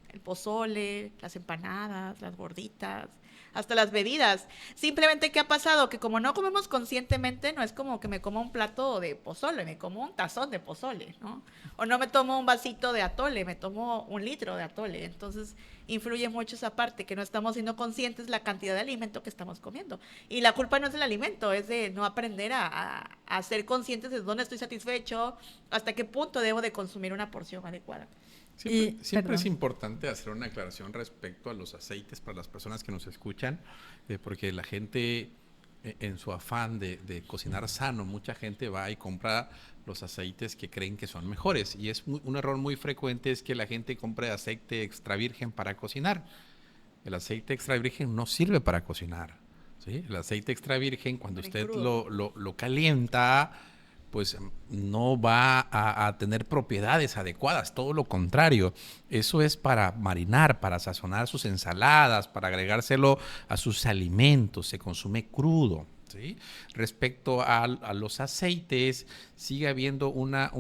El pozole, las empanadas, las gorditas, hasta las bebidas. Simplemente, ¿qué ha pasado? Que como no comemos conscientemente, no es como que me como un plato de pozole, me como un tazón de pozole, ¿no? O no me tomo un vasito de atole, me tomo 1 litro de atole. Entonces, influye mucho esa parte, que no estamos siendo conscientes la cantidad de alimento que estamos comiendo. Y la culpa no es del alimento, es de no aprender a ser conscientes de dónde estoy satisfecho, hasta qué punto debo de consumir una porción adecuada. Siempre es importante hacer una aclaración respecto a los aceites para las personas que nos escuchan, porque la gente, en su afán de cocinar sano, mucha gente va y compra los aceites que creen que son mejores. Y es un error muy frecuente es que la gente compre aceite extra virgen para cocinar. El aceite extra virgen no sirve para cocinar, ¿sí? El aceite extra virgen, cuando usted lo calienta, pues no va a tener propiedades adecuadas, todo lo contrario. Eso es para marinar, para sazonar sus ensaladas, para agregárselo a sus alimentos, se consume crudo, ¿sí? Respecto a los aceites, sigue habiendo una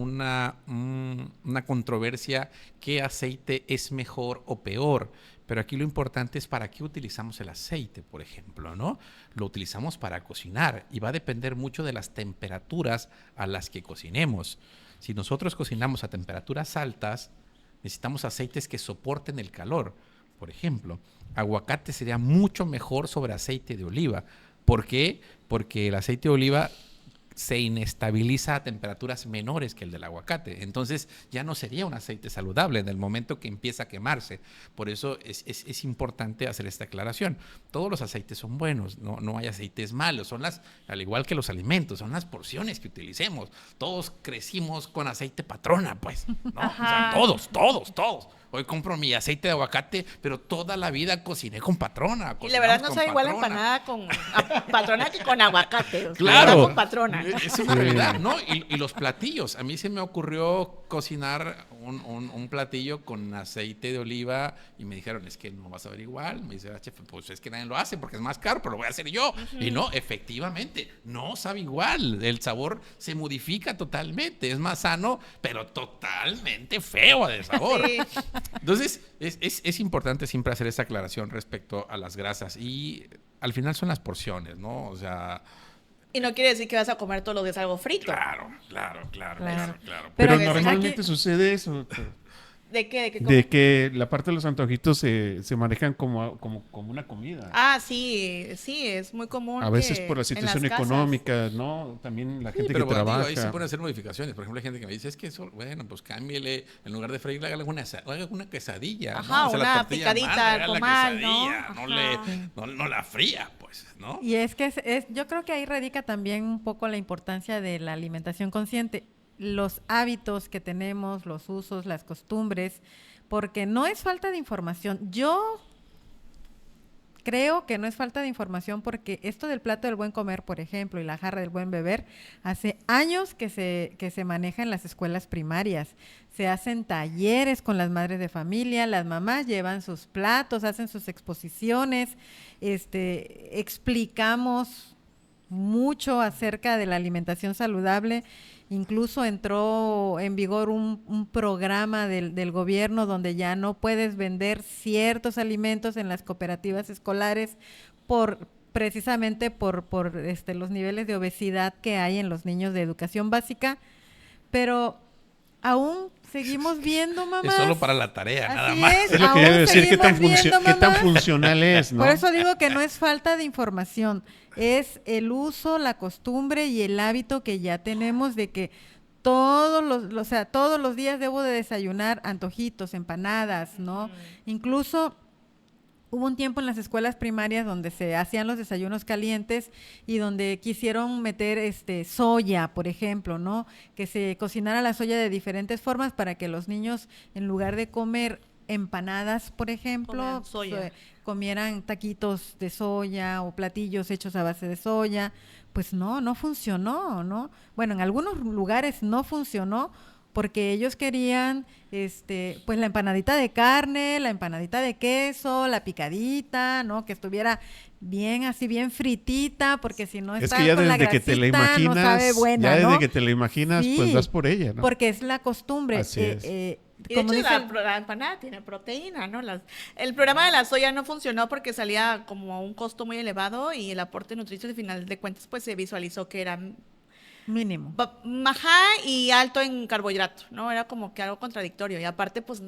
controversia, ¿qué aceite es mejor o peor? Pero aquí lo importante es para qué utilizamos el aceite, por ejemplo, ¿no? Lo utilizamos para cocinar y va a depender mucho de las temperaturas a las que cocinemos. Si nosotros cocinamos a temperaturas altas, necesitamos aceites que soporten el calor. Por ejemplo, aguacate sería mucho mejor sobre aceite de oliva. ¿Por qué? Porque el aceite de oliva se inestabiliza a temperaturas menores que el del aguacate. Entonces ya no sería un aceite saludable en el momento que empieza a quemarse. Por eso es importante hacer esta aclaración. Todos los aceites son buenos, no hay aceites malos. Al igual que los alimentos, son las porciones que utilicemos. Todos crecimos con aceite Patrona, pues, ¿no? O sea, todos. Hoy compro mi aceite de aguacate, pero toda la vida cociné con Patrona. Y la verdad no sabe igual la empanada con Patrona que con aguacate. Claro. Con Patrona. Es una realidad, ¿no? Y los platillos. A mí se me ocurrió cocinar un platillo con aceite de oliva y me dijeron, es que no vas a ver igual. Me dice, chef, pues es que nadie lo hace porque es más caro, pero lo voy a hacer yo. Y no, efectivamente, no sabe igual. El sabor se modifica totalmente. Es más sano, pero totalmente feo de sabor. Sí. Entonces, es importante siempre hacer esa aclaración respecto a las grasas. Y al final son las porciones, ¿no? O sea... Y no quiere decir que vas a comer todos los días algo frito. Claro. Pero Pero normalmente sucede eso. ¿De qué? De que la parte de los antojitos se manejan como una comida. Ah, sí, es muy común. A veces que por la en situación las casas. económica, ¿no? También la gente pero que bueno, trabaja. ahí se pueden hacer modificaciones. Por ejemplo, hay gente que me dice, es que eso, bueno, pues cámbiele, en lugar de freírla, hágale una quesadilla. Ajá, ¿no? O sea, una la tortilla picadita mala, al era comal, la ¿no? quesadilla, no la fría, pues, ¿no? Y es que yo creo que ahí radica también un poco la importancia de la alimentación consciente, los hábitos que tenemos, los usos, las costumbres, porque no es falta de información. Yo creo que no es falta de información porque esto del plato del buen comer, por ejemplo, y la jarra del buen beber, hace años que se maneja en las escuelas primarias. Se hacen talleres con las madres de familia, las mamás llevan sus platos, hacen sus exposiciones, explicamos mucho acerca de la alimentación saludable. Incluso entró en vigor un programa del gobierno donde ya no puedes vender ciertos alimentos en las cooperativas escolares precisamente por los niveles de obesidad que hay en los niños de educación básica, pero aún seguimos viendo, mamá. Es solo para la tarea, nada Así más. Es lo que quiero decir, qué tan, seguimos viendo, qué tan mamá. funcional es, ¿no? Por eso digo que no es falta de información, es el uso, la costumbre y el hábito que ya tenemos de que o sea, todos los días debo de desayunar antojitos, empanadas, ¿no? Incluso hubo un tiempo en las escuelas primarias donde se hacían los desayunos calientes y donde quisieron meter soya, por ejemplo, ¿no? Que se cocinara la soya de diferentes formas para que los niños, en lugar de comer empanadas, por ejemplo, comieran taquitos de soya o platillos hechos a base de soya. Pues no funcionó, ¿no? Bueno, en algunos lugares no funcionó porque ellos querían pues la empanadita de carne, la empanadita de queso, la picadita, ¿no? Que estuviera bien así, bien fritita, porque si no está que ya con la desde que te la grasita, imaginas, no sabe buena, ya desde ¿no? que te la imaginas, Sí, pues vas por ella, ¿no? porque es la costumbre. Así es. Y de Como hecho, dice la empanada tiene proteína, ¿no? El programa de la soya no funcionó porque salía como a un costo muy elevado y el aporte nutricio al final de cuentas pues se visualizó que era mínimo. baja y alto en carbohidrato, ¿no? Era como que algo contradictorio. Y aparte, pues,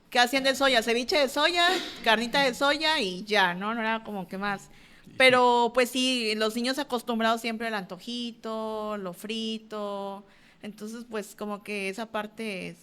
¿qué hacían de soya? Ceviche de soya, carnita de soya y ya, ¿no? No era como que más. Pero, pues sí, los niños acostumbrados siempre al antojito, lo frito. Entonces, pues, como que esa parte es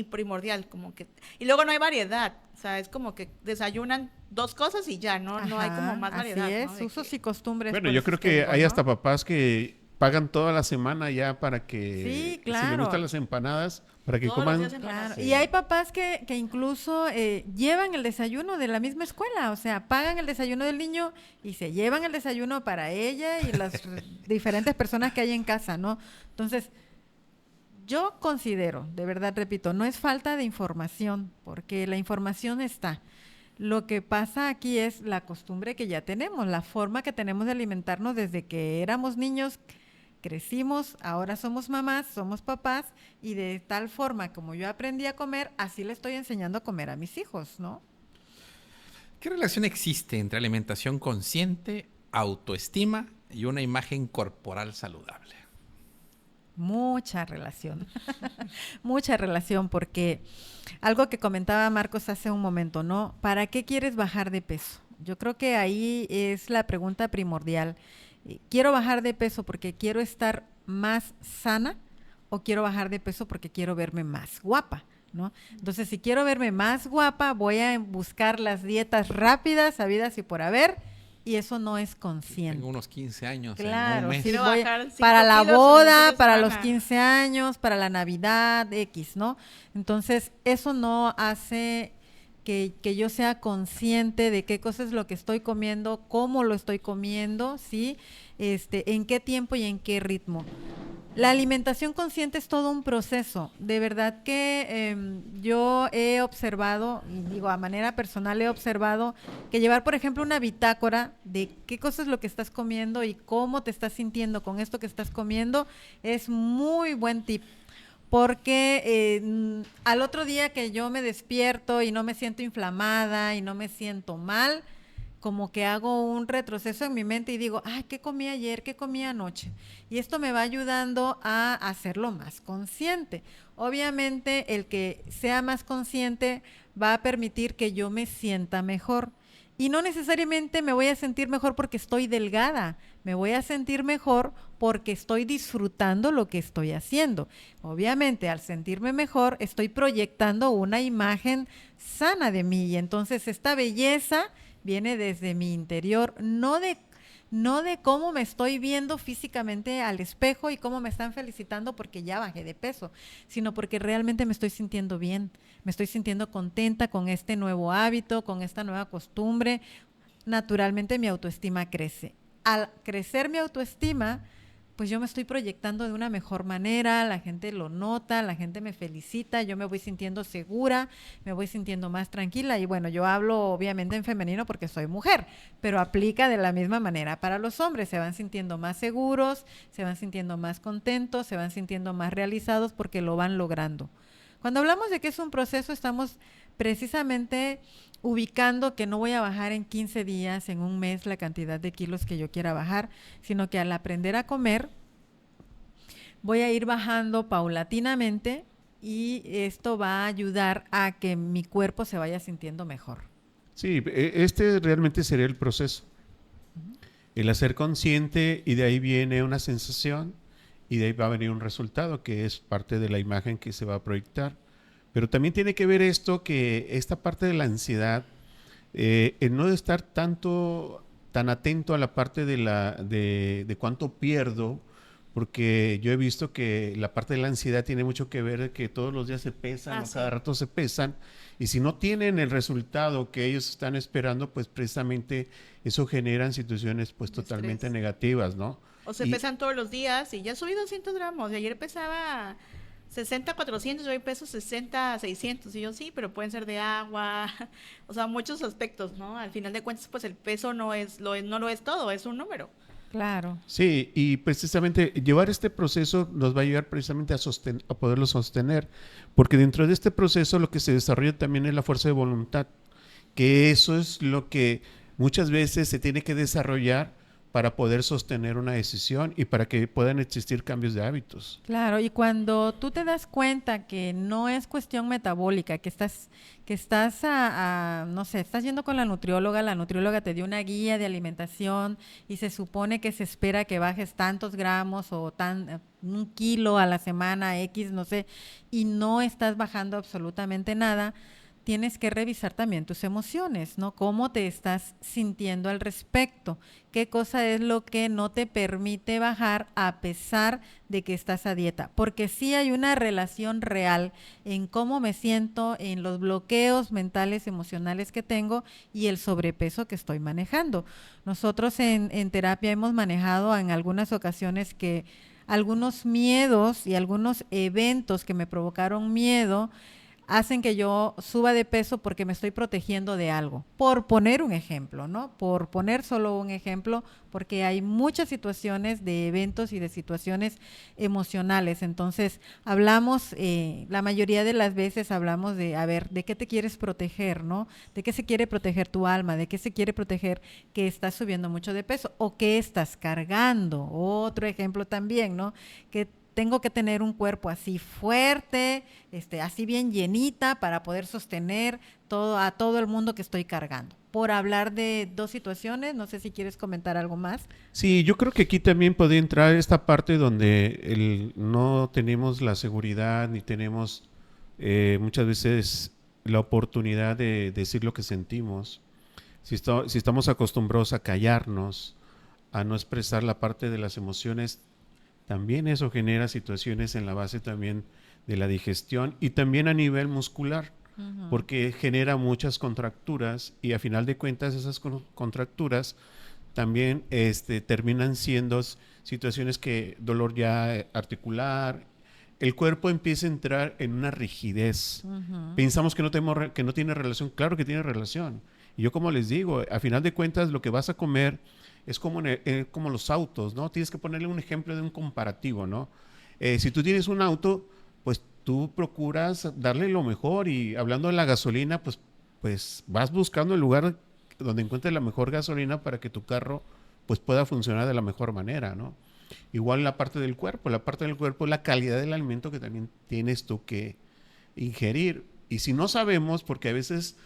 primordial, como que. Y luego no hay variedad. O sea, es como que desayunan dos cosas y ya, ¿no? No hay como más variedad. Así es, ¿no? usos y costumbres. Bueno, por yo eso creo es que que digo, hay ¿no? hasta papás que pagan toda la semana ya para que, Sí, si claro. les gustan las empanadas, para que Todos los coman. días empanadas. Claro. Y hay papás que incluso llevan el desayuno de la misma escuela, o sea, pagan el desayuno del niño y se llevan el desayuno para ella y las diferentes personas que hay en casa, ¿no? Entonces, yo considero, de verdad repito, no es falta de información, porque la información está. Lo que pasa aquí es la costumbre que ya tenemos, la forma que tenemos de alimentarnos desde que éramos niños, crecimos, ahora somos mamás, somos papás, y de tal forma como yo aprendí a comer, así le estoy enseñando a comer a mis hijos, ¿no? ¿Qué relación existe entre alimentación consciente, autoestima y una imagen corporal saludable? Mucha relación, mucha relación, porque algo que comentaba Marcos hace un momento, ¿no? ¿Para qué quieres bajar de peso? Yo creo que ahí es la pregunta primordial. ¿Quiero bajar de peso porque quiero estar más sana o quiero bajar de peso porque quiero verme más guapa, ¿no? Entonces, si quiero verme más guapa, voy a buscar las dietas rápidas, habidas y por haber, y eso no es consciente. Tengo unos 15 años en Claro, un mes. sí, Quiero voy bajar 5 para la kilos en boda, el fin de para los semana. 15 años, para la Navidad, X, ¿no? Entonces, eso no hace que yo sea consciente de qué cosa es lo que estoy comiendo, cómo lo estoy comiendo, ¿sí? En qué tiempo y en qué ritmo. La alimentación consciente es todo un proceso. De verdad que yo he observado, y digo a manera personal he observado que llevar, por ejemplo, una bitácora de qué cosa es lo que estás comiendo y cómo te estás sintiendo con esto que estás comiendo es muy buen tip. Porque al otro día que yo me despierto y no me siento inflamada y no me siento mal, como que hago un retroceso en mi mente y digo, ay, ¿qué comí ayer? ¿Qué comí anoche? Y esto me va ayudando a hacerlo más consciente. Obviamente, el que sea más consciente va a permitir que yo me sienta mejor. Y no necesariamente me voy a sentir mejor porque estoy delgada, me voy a sentir mejor porque estoy disfrutando lo que estoy haciendo. Obviamente, al sentirme mejor, estoy proyectando una imagen sana de mí y entonces esta belleza viene desde mi interior, no de cómo me estoy viendo físicamente al espejo y cómo me están felicitando porque ya bajé de peso, sino porque realmente me estoy sintiendo bien, me estoy sintiendo contenta con este nuevo hábito, con esta nueva costumbre. Naturalmente mi autoestima crece. Al crecer mi autoestima, pues yo me estoy proyectando de una mejor manera, la gente lo nota, la gente me felicita, yo me voy sintiendo segura, me voy sintiendo más tranquila y bueno, yo hablo obviamente en femenino porque soy mujer, pero aplica de la misma manera para los hombres, se van sintiendo más seguros, se van sintiendo más contentos, se van sintiendo más realizados porque lo van logrando. Cuando hablamos de que es un proceso, estamos precisamente ubicando que no voy a bajar en 15 días, en un mes, la cantidad de kilos que yo quiera bajar, sino que al aprender a comer, voy a ir bajando paulatinamente y esto va a ayudar a que mi cuerpo se vaya sintiendo mejor. Sí, este realmente sería el proceso. El hacer consciente, y de ahí viene una sensación y de ahí va a venir un resultado que es parte de la imagen que se va a proyectar. Pero también tiene que ver esto, que esta parte de la ansiedad, el no estar tan atento a la parte de cuánto pierdo, porque yo he visto que la parte de la ansiedad tiene mucho que ver que todos los días se pesan, Sí. cada rato se pesan, y si no tienen el resultado que ellos están esperando, pues precisamente eso genera situaciones pues De totalmente estrés. negativas, ¿no? O se Y- pesan todos los días y ya subí 200 gramos. Y ayer pesaba 60, 400, hoy peso 60, 600. Y yo sí, pero pueden ser de agua. O sea, muchos aspectos, ¿no? Al final de cuentas, pues el peso no no lo es todo, es un número. Claro. Sí, y precisamente llevar este proceso nos va a ayudar precisamente a poderlo sostener, porque dentro de este proceso lo que se desarrolla también es la fuerza de voluntad, que eso es lo que muchas veces se tiene que desarrollar para poder sostener una decisión y para que puedan existir cambios de hábitos. Claro, y cuando tú te das cuenta que no es cuestión metabólica, que estás no sé, estás yendo con la nutrióloga te dio una guía de alimentación y se supone que se espera que bajes tantos gramos o un kilo a la semana, X, no sé, y no estás bajando absolutamente nada, tienes que revisar también tus emociones, ¿no? ¿Cómo te estás sintiendo al respecto? ¿Qué cosa es lo que no te permite bajar a pesar de que estás a dieta? Porque sí hay una relación real en cómo me siento, en los bloqueos mentales, emocionales que tengo y el sobrepeso que estoy manejando. Nosotros en terapia hemos manejado en algunas ocasiones que algunos miedos y algunos eventos que me provocaron miedo hacen que yo suba de peso porque me estoy protegiendo de algo. Por poner un ejemplo, ¿no? Por poner solo un ejemplo, porque hay muchas situaciones de eventos y de situaciones emocionales. Entonces, hablamos, la mayoría de las veces hablamos de, a ver, ¿de qué te quieres proteger, no? ¿De qué se quiere proteger tu alma? ¿De qué se quiere proteger que estás subiendo mucho de peso? ¿O qué estás cargando? Otro ejemplo también, ¿no? Que tengo que tener un cuerpo así fuerte, así bien llenita para poder sostener a todo el mundo que estoy cargando. Por hablar de dos situaciones, no sé si quieres comentar algo más. Sí, yo creo que aquí también podría entrar esta parte donde no tenemos la seguridad ni tenemos muchas veces la oportunidad de decir lo que sentimos. Si estamos acostumbrados a callarnos, a no expresar la parte de las emociones, también eso genera situaciones en la base también de la digestión y también a nivel muscular, porque genera muchas contracturas y a final de cuentas esas contracturas también terminan siendo situaciones que dolor ya articular, el cuerpo empieza a entrar en una rigidez. Pensamos que no tiene relación, claro que tiene relación. Y yo como les digo, a final de cuentas lo que vas a comer es como los autos, ¿no? Tienes que ponerle un ejemplo de un comparativo, ¿no? Si tú tienes un auto, pues tú procuras darle lo mejor y hablando de la gasolina, pues vas buscando el lugar donde encuentres la mejor gasolina para que tu carro pues pueda funcionar de la mejor manera, ¿no? Igual la parte del cuerpo es la calidad del alimento que también tienes tú que ingerir. Y si no sabemos, porque a veces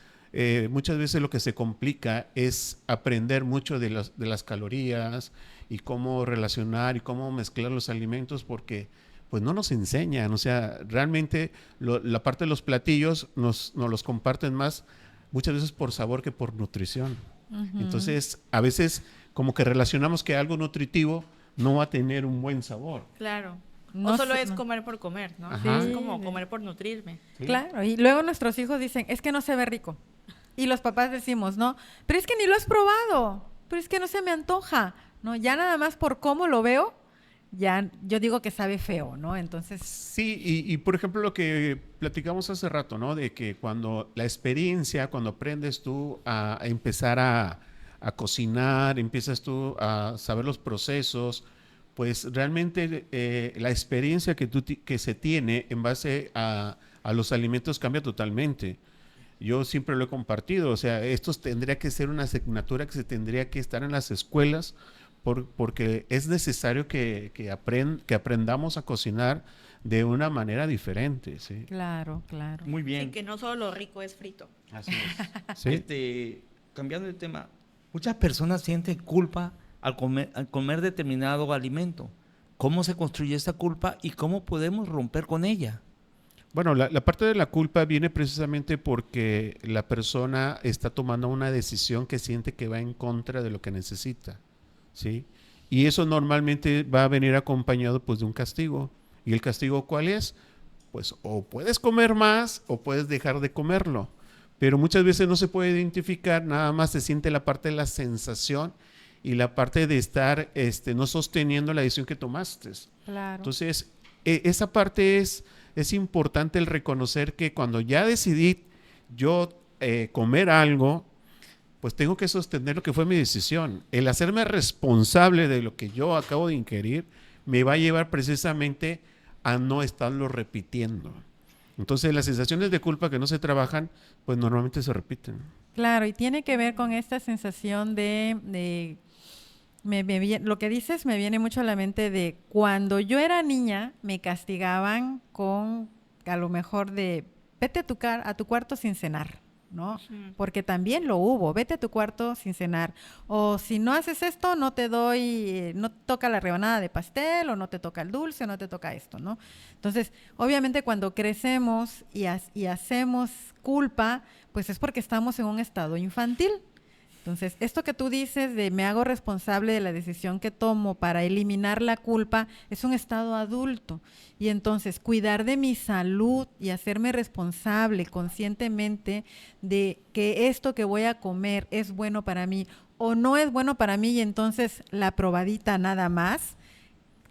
muchas veces lo que se complica es aprender mucho de las calorías y cómo relacionar y cómo mezclar los alimentos porque pues no nos enseñan, o sea, realmente la parte de los platillos nos los comparten más muchas veces por sabor que por nutrición. Entonces, a veces como que relacionamos que algo nutritivo no va a tener un buen sabor. Claro. No o solo sé, es no. comer por comer, ¿no? Ajá. Es como comer por nutrirme. ¿Sí? Claro, y luego nuestros hijos dicen, es que no se ve rico. Y los papás decimos, no, pero es que ni lo has probado, pero es que no se me antoja, ¿no? Ya nada más por cómo lo veo, ya yo digo que sabe feo, ¿no? Entonces, Sí, y por ejemplo lo que platicamos hace rato, ¿no? De que cuando la experiencia, cuando aprendes tú a empezar a cocinar, empiezas tú a saber los procesos, pues realmente la experiencia que se tiene en base a los alimentos cambia totalmente. Yo siempre lo he compartido, o sea, esto tendría que ser una asignatura que se tendría que estar en las escuelas porque es necesario que aprendamos a cocinar de una manera diferente, ¿sí? Claro, claro. Muy Sí, bien. que no solo lo rico es frito. Así es. ¿Sí? Cambiando de tema, muchas personas sienten culpa al comer determinado alimento. ¿Cómo se construye esta culpa y cómo podemos romper con ella? Bueno, la parte de la culpa viene precisamente porque la persona está tomando una decisión que siente que va en contra de lo que necesita, ¿sí? Y eso normalmente va a venir acompañado pues de un castigo. ¿Y el castigo cuál es? Pues o puedes comer más o puedes dejar de comerlo. Pero muchas veces no se puede identificar, nada más se siente la parte de la sensación y la parte de estar no sosteniendo la decisión que tomaste. Claro. Entonces, esa parte es importante el reconocer que cuando ya decidí yo comer algo, pues tengo que sostener lo que fue mi decisión. El hacerme responsable de lo que yo acabo de ingerir me va a llevar precisamente a no estarlo repitiendo. Entonces, las sensaciones de culpa que no se trabajan, pues normalmente se repiten. Claro, y tiene que ver con esta sensación lo que dices me viene mucho a la mente de cuando yo era niña me castigaban con a lo mejor de vete a tu cuarto sin cenar, ¿no? Porque también lo hubo, vete a tu cuarto sin cenar. O si no haces esto, no te doy, no te toca la rebanada de pastel, o no te toca el dulce, o no te toca esto, ¿no? Entonces, obviamente cuando crecemos y hacemos culpa, pues es porque estamos en un estado infantil. Entonces, esto que tú dices de me hago responsable de la decisión que tomo para eliminar la culpa, es un estado adulto. Y entonces, cuidar de mi salud y hacerme responsable conscientemente de que esto que voy a comer es bueno para mí o no es bueno para mí y entonces la probadita nada más,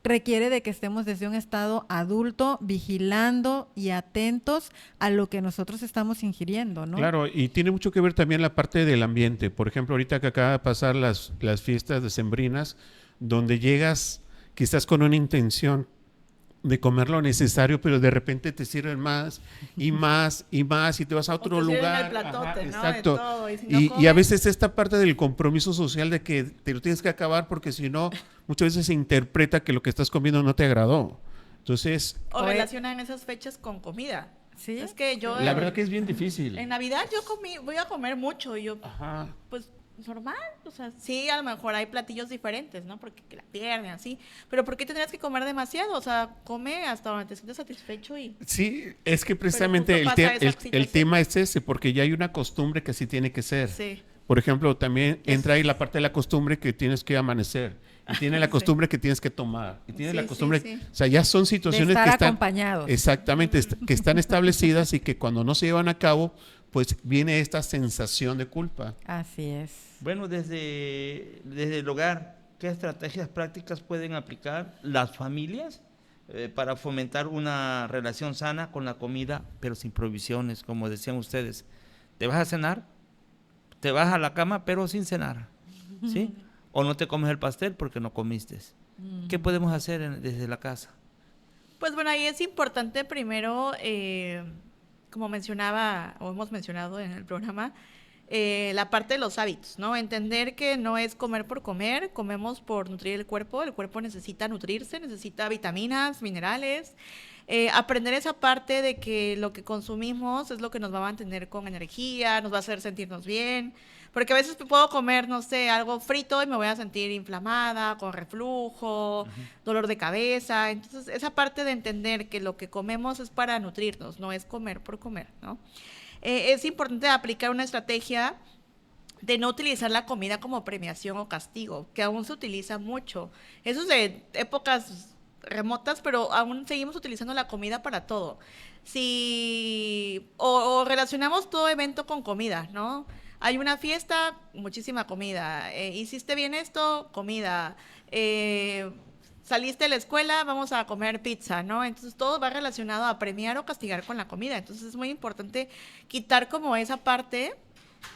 requiere de que estemos desde un estado adulto vigilando y atentos a lo que nosotros estamos ingiriendo, ¿no? Claro, y tiene mucho que ver también la parte del ambiente. Por ejemplo, ahorita que acaba de pasar las fiestas decembrinas, donde llegas quizás con una intención de comer lo necesario, pero de repente te sirven más y más y más y te vas a otro lugar. El platote, Ajá, ¿no? exacto. De todo, y si no Y a comes, veces esta parte del compromiso social de que te lo tienes que acabar porque si no, muchas veces se interpreta que lo que estás comiendo no te agradó. Entonces, o relacionan esas fechas con comida. Sí. Es que yo la verdad que es bien difícil. en Navidad voy a comer mucho y yo Ajá. pues normal, o sea, sí, a lo mejor hay platillos diferentes, ¿no? Porque que la pierden así, pero ¿por qué tendrías que comer demasiado? O sea, come hasta donde te sientas satisfecho y Sí, es que precisamente justo pasa esa situación. el tema es ese, porque ya hay una costumbre que así tiene que ser. sí. Por ejemplo, también entra ahí la parte de la costumbre que tienes que amanecer, y tiene la costumbre que tienes que tomar, y tiene Sí, la sí, costumbre, sí. o sea, ya son situaciones de estar que están acompañados. exactamente, que están establecidas y que cuando no se llevan a cabo, pues viene esta sensación de culpa. Así es. Bueno, desde el hogar, ¿qué estrategias prácticas pueden aplicar las familias para fomentar una relación sana con la comida, pero sin prohibiciones, como decían ustedes? ¿Te vas a cenar? Te vas a la cama, pero sin cenar, ¿sí? O no te comes el pastel porque no comiste. ¿Qué podemos hacer desde la casa? Pues bueno, ahí es importante primero, como mencionaba o hemos mencionado en el programa, la parte de los hábitos, ¿no? Entender que no es comer por comer, comemos por nutrir el cuerpo necesita nutrirse, necesita vitaminas, minerales, aprender esa parte de que lo que consumimos es lo que nos va a mantener con energía, nos va a hacer sentirnos bien, porque a veces puedo comer, no sé, algo frito y me voy a sentir inflamada, con reflujo, dolor de cabeza. Entonces, esa parte de entender que lo que comemos es para nutrirnos, no es comer por comer, ¿no? Es importante aplicar una estrategia de no utilizar la comida como premiación o castigo, que aún se utiliza mucho. Eso es de épocas remotas, pero aún seguimos utilizando la comida para todo. O relacionamos todo evento con comida, ¿no? Hay una fiesta, muchísima comida. ¿Hiciste bien esto? Comida. Saliste de la escuela, vamos a comer pizza, ¿no? Entonces todo va relacionado a premiar o castigar con la comida. Entonces es muy importante quitar como esa parte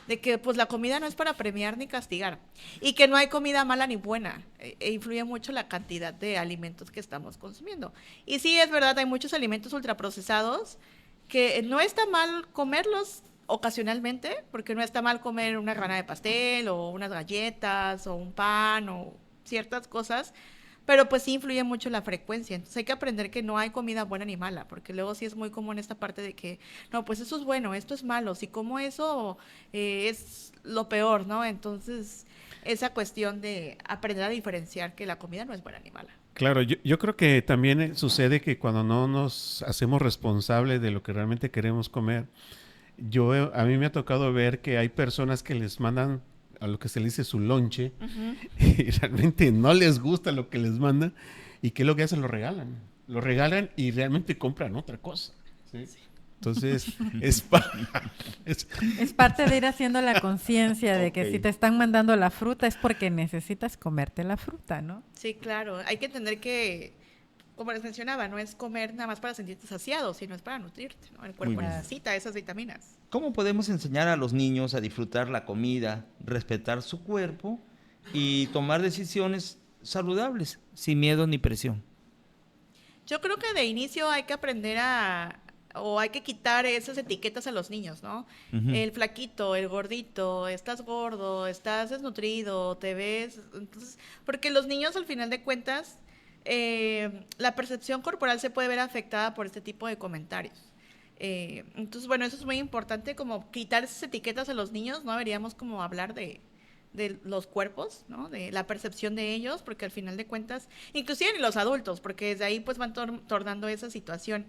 de que pues la comida no es para premiar ni castigar y que no hay comida mala ni buena. Influye mucho la cantidad de alimentos que estamos consumiendo. Y sí, es verdad, hay muchos alimentos ultraprocesados que no está mal comerlos ocasionalmente, porque no está mal comer una rebanada de pastel o unas galletas o un pan o ciertas cosas, pero pues sí influye mucho la frecuencia. Entonces hay que aprender que no hay comida buena ni mala, porque luego sí es muy común esta parte de que, no, pues eso es bueno, esto es malo, si como eso es lo peor, ¿no? Entonces esa cuestión de aprender a diferenciar que la comida no es buena ni mala. Claro, yo creo que también sucede que cuando no nos hacemos responsables de lo que realmente queremos comer, a mí me ha tocado ver que hay personas que les mandan a lo que se le dice su lonche y realmente no les gusta lo que les mandan y ¿qué es lo que hacen? Lo regalan y realmente compran otra cosa, ¿sí? Entonces, es parte de ir haciendo la conciencia de que Ok. si te están mandando la fruta es porque necesitas comerte la fruta, ¿no? Sí, claro, hay que entender que, como les mencionaba, no es comer nada más para sentirte saciado, sino es para nutrirte, ¿no? El cuerpo bien. necesita esas vitaminas. ¿Cómo podemos enseñar a los niños a disfrutar la comida, respetar su cuerpo y tomar decisiones saludables, sin miedo ni presión? Yo creo que de inicio hay que aprender o hay que quitar esas etiquetas a los niños, ¿no? Ujú. El flaquito, el gordito, estás gordo, estás desnutrido, te ves. Entonces, porque los niños al final de cuentas, la percepción corporal se puede ver afectada por este tipo de comentarios. Entonces, bueno, eso es muy importante, como quitar esas etiquetas a los niños, ¿no? Deberíamos como hablar de los cuerpos, ¿no? De la percepción de ellos, porque al final de cuentas, inclusive en los adultos, porque desde ahí pues van tornando esa situación.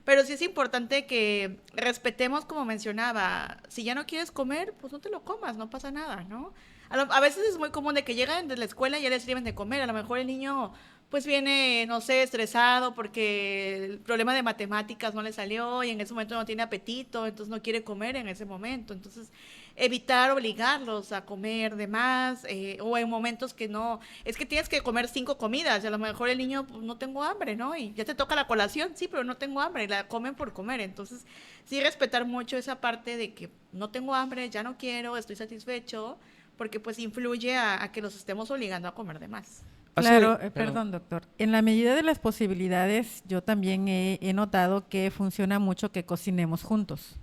Pero sí es importante que respetemos, como mencionaba, si ya no quieres comer, pues no te lo comas, no pasa nada, ¿no? A veces es muy común de que llegan de la escuela y ya les sirven de comer, a lo mejor el niño pues viene, no sé, estresado porque el problema de matemáticas no le salió y en ese momento no tiene apetito, entonces no quiere comer en ese momento. Entonces, evitar obligarlos a comer de más, o en momentos que no, es que tienes que comer 5 comidas y a lo mejor el niño, pues no tengo hambre, ¿no? Y ya te toca la colación, sí, pero no tengo hambre, y la comen por comer. Entonces, sí respetar mucho esa parte de que no tengo hambre, ya no quiero, estoy satisfecho, porque pues influye a que los estemos obligando a comer de más. Claro, perdón, doctor. En la medida de las posibilidades, yo también he notado que funciona mucho que cocinemos juntos.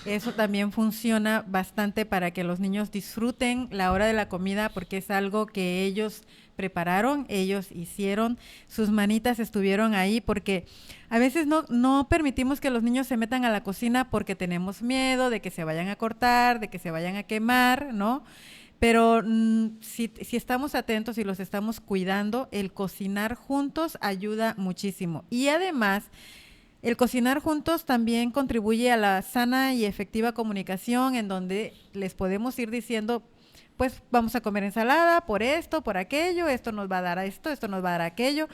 Eso también funciona bastante para que los niños disfruten la hora de la comida porque es algo que ellos prepararon, ellos hicieron, sus manitas estuvieron ahí, porque a veces no permitimos que los niños se metan a la cocina porque tenemos miedo de que se vayan a cortar, de que se vayan a quemar, ¿no? Pero si estamos atentos y los estamos cuidando, el cocinar juntos ayuda muchísimo. Y además, el cocinar juntos también contribuye a la sana y efectiva comunicación en donde les podemos ir diciendo, pues vamos a comer ensalada por esto, por aquello, esto nos va a dar esto, esto nos va a dar aquello.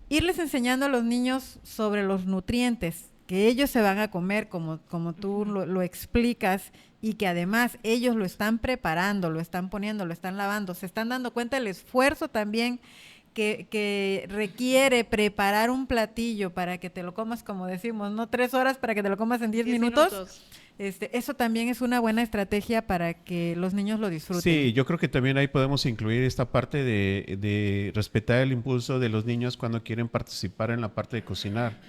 Irles enseñando a los niños sobre los nutrientes que ellos se van a comer, como tú lo explicas, y que además ellos lo están preparando, lo están poniendo, lo están lavando, se están dando cuenta del esfuerzo también que requiere preparar un platillo para que te lo comas, como decimos, no 3 horas para que te lo comas en 10 minutos. Eso también es una buena estrategia para que los niños lo disfruten. Sí, yo creo que también ahí podemos incluir esta parte de respetar el impulso de los niños cuando quieren participar en la parte de cocinar.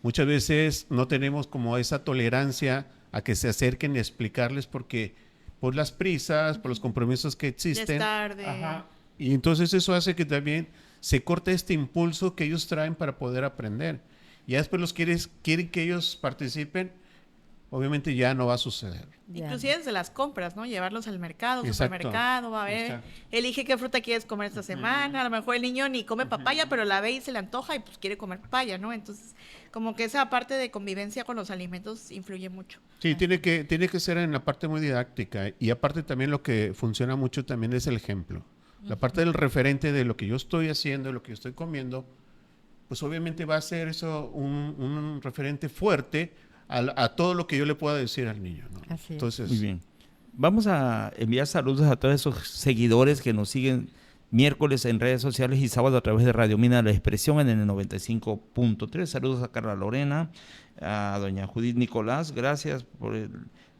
Muchas veces no tenemos como esa tolerancia a que se acerquen y explicarles porque por las prisas, por los compromisos que existen. Es tarde. Ajá. Y entonces eso hace que también se corte este impulso que ellos traen para poder aprender. Y ya después quieren que ellos participen, obviamente ya no va a suceder. Inclusive desde las compras, ¿no? Llevarlos al mercado, Exacto. supermercado, a ver, Exacto. elige qué fruta quieres comer esta semana. A lo mejor el niño ni come papaya, pero la ve y se le antoja y pues quiere comer papaya, ¿no? Entonces, como que esa parte de convivencia con los alimentos influye mucho. Sí, tiene que ser en la parte muy didáctica y aparte también lo que funciona mucho también es el ejemplo. La parte del referente de lo que yo estoy haciendo, lo que yo estoy comiendo, pues obviamente va a ser eso un referente fuerte a todo lo que yo le pueda decir al niño, ¿no? Así es. Entonces, Muy bien. Vamos a enviar saludos a todos esos seguidores que nos siguen miércoles en redes sociales y sábado a través de Radio Mina La Expresión en el 95.3. Saludos a Carla Lorena, a doña Judith Nicolás, gracias por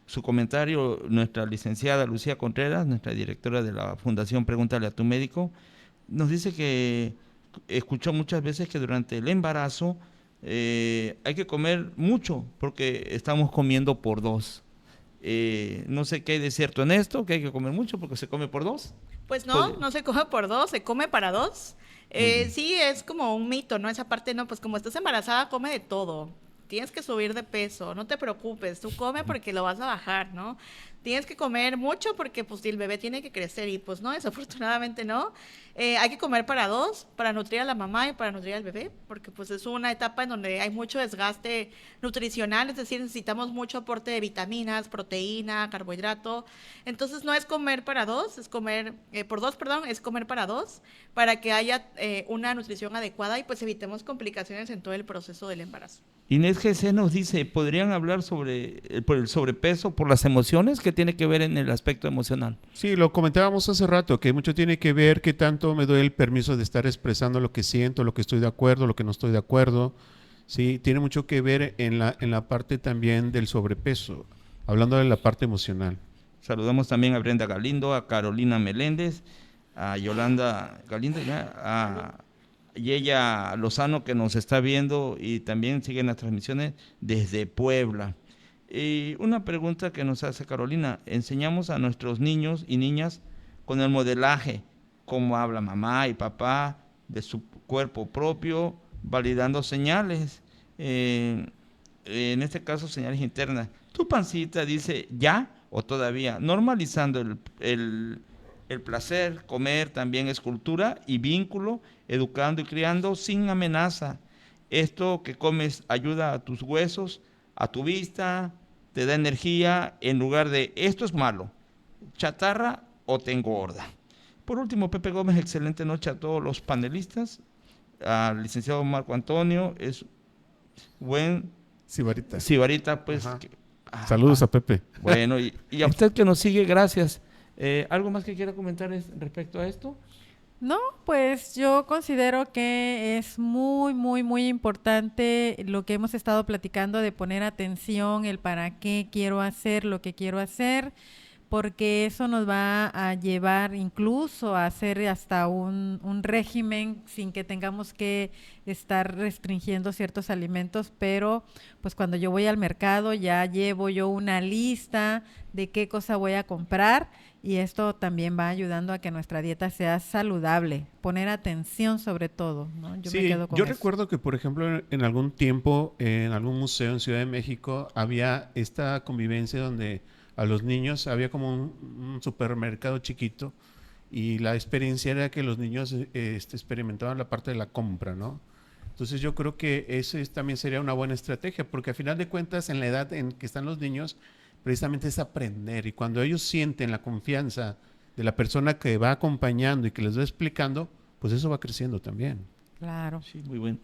su comentario. Nuestra licenciada Lucía Contreras, nuestra directora de la Fundación Pregúntale a tu Médico, nos dice que escuchó muchas veces que durante el embarazo hay que comer mucho porque estamos comiendo por 2. No sé qué hay de cierto en esto, que hay que comer mucho porque se come por 2. Pues no, Puede- no se come por 2, se come para 2. bien. Sí, es como un mito, ¿no? Esa parte, no, pues como estás embarazada, come de todo. Tienes que subir de peso, no te preocupes, tú come porque lo vas a bajar, ¿no? Tienes que comer mucho porque pues el bebé tiene que crecer y pues no, desafortunadamente no. Hay que comer para 2, para nutrir a la mamá y para nutrir al bebé, porque pues es una etapa en donde hay mucho desgaste nutricional, es decir, necesitamos mucho aporte de vitaminas, proteína, carbohidrato. Entonces no es comer para 2, es comer por 2, perdón, es comer para 2, para que haya una nutrición adecuada y pues evitemos complicaciones en todo el proceso del embarazo. Inés GC nos dice, ¿podrían hablar sobre por el sobrepeso, por las emociones? ¿Qué tiene que ver en el aspecto emocional? Sí, lo comentábamos hace rato, que mucho tiene que ver qué tanto me doy el permiso de estar expresando lo que siento, lo que estoy de acuerdo, lo que no estoy de acuerdo. Sí, tiene mucho que ver en la parte también del sobrepeso, hablando de la parte emocional. Saludamos también a Brenda Galindo, a Carolina Meléndez, a Yolanda Galindo, y ella Lozano, que nos está viendo y también sigue las transmisiones desde Puebla. Y una pregunta que nos hace Carolina: enseñamos a nuestros niños y niñas con el modelaje, cómo habla mamá y papá de su cuerpo propio, validando señales, en este caso señales internas. Tu pancita dice ya o todavía, normalizando el placer. Comer también es cultura y vínculo, educando y criando sin amenaza. Esto que comes ayuda a tus huesos, a tu vista, te da energía, en lugar de esto es malo, chatarra o te engorda. Por último, Pepe Gómez, excelente noche a todos los panelistas. Al licenciado Marco Antonio, es buen Sibarita. sibarita, pues. Ajá. Que, Saludos a Pepe. bueno, y a usted que nos sigue, gracias. ¿Algo más que quiera comentar respecto a esto? No, pues yo considero que es muy, muy, muy importante lo que hemos estado platicando de poner atención, el para qué quiero hacer lo que quiero hacer, porque eso nos va a llevar incluso a hacer hasta un régimen sin que tengamos que estar restringiendo ciertos alimentos, pero pues cuando yo voy al mercado ya llevo yo una lista de qué cosa voy a comprar y esto también va ayudando a que nuestra dieta sea saludable, poner atención sobre todo, ¿no? Yo me Sí, quedo con yo eso. recuerdo que, por ejemplo, en algún tiempo, en algún museo en Ciudad de México, había esta convivencia donde a los niños había como un supermercado chiquito y la experiencia era que los niños experimentaban la parte de la compra, ¿no? Entonces yo creo que eso también sería una buena estrategia, porque a final de cuentas, en la edad en que están los niños, precisamente es aprender, y cuando ellos sienten la confianza de la persona que va acompañando y que les va explicando, pues eso va creciendo también. Claro. Sí, muy bien.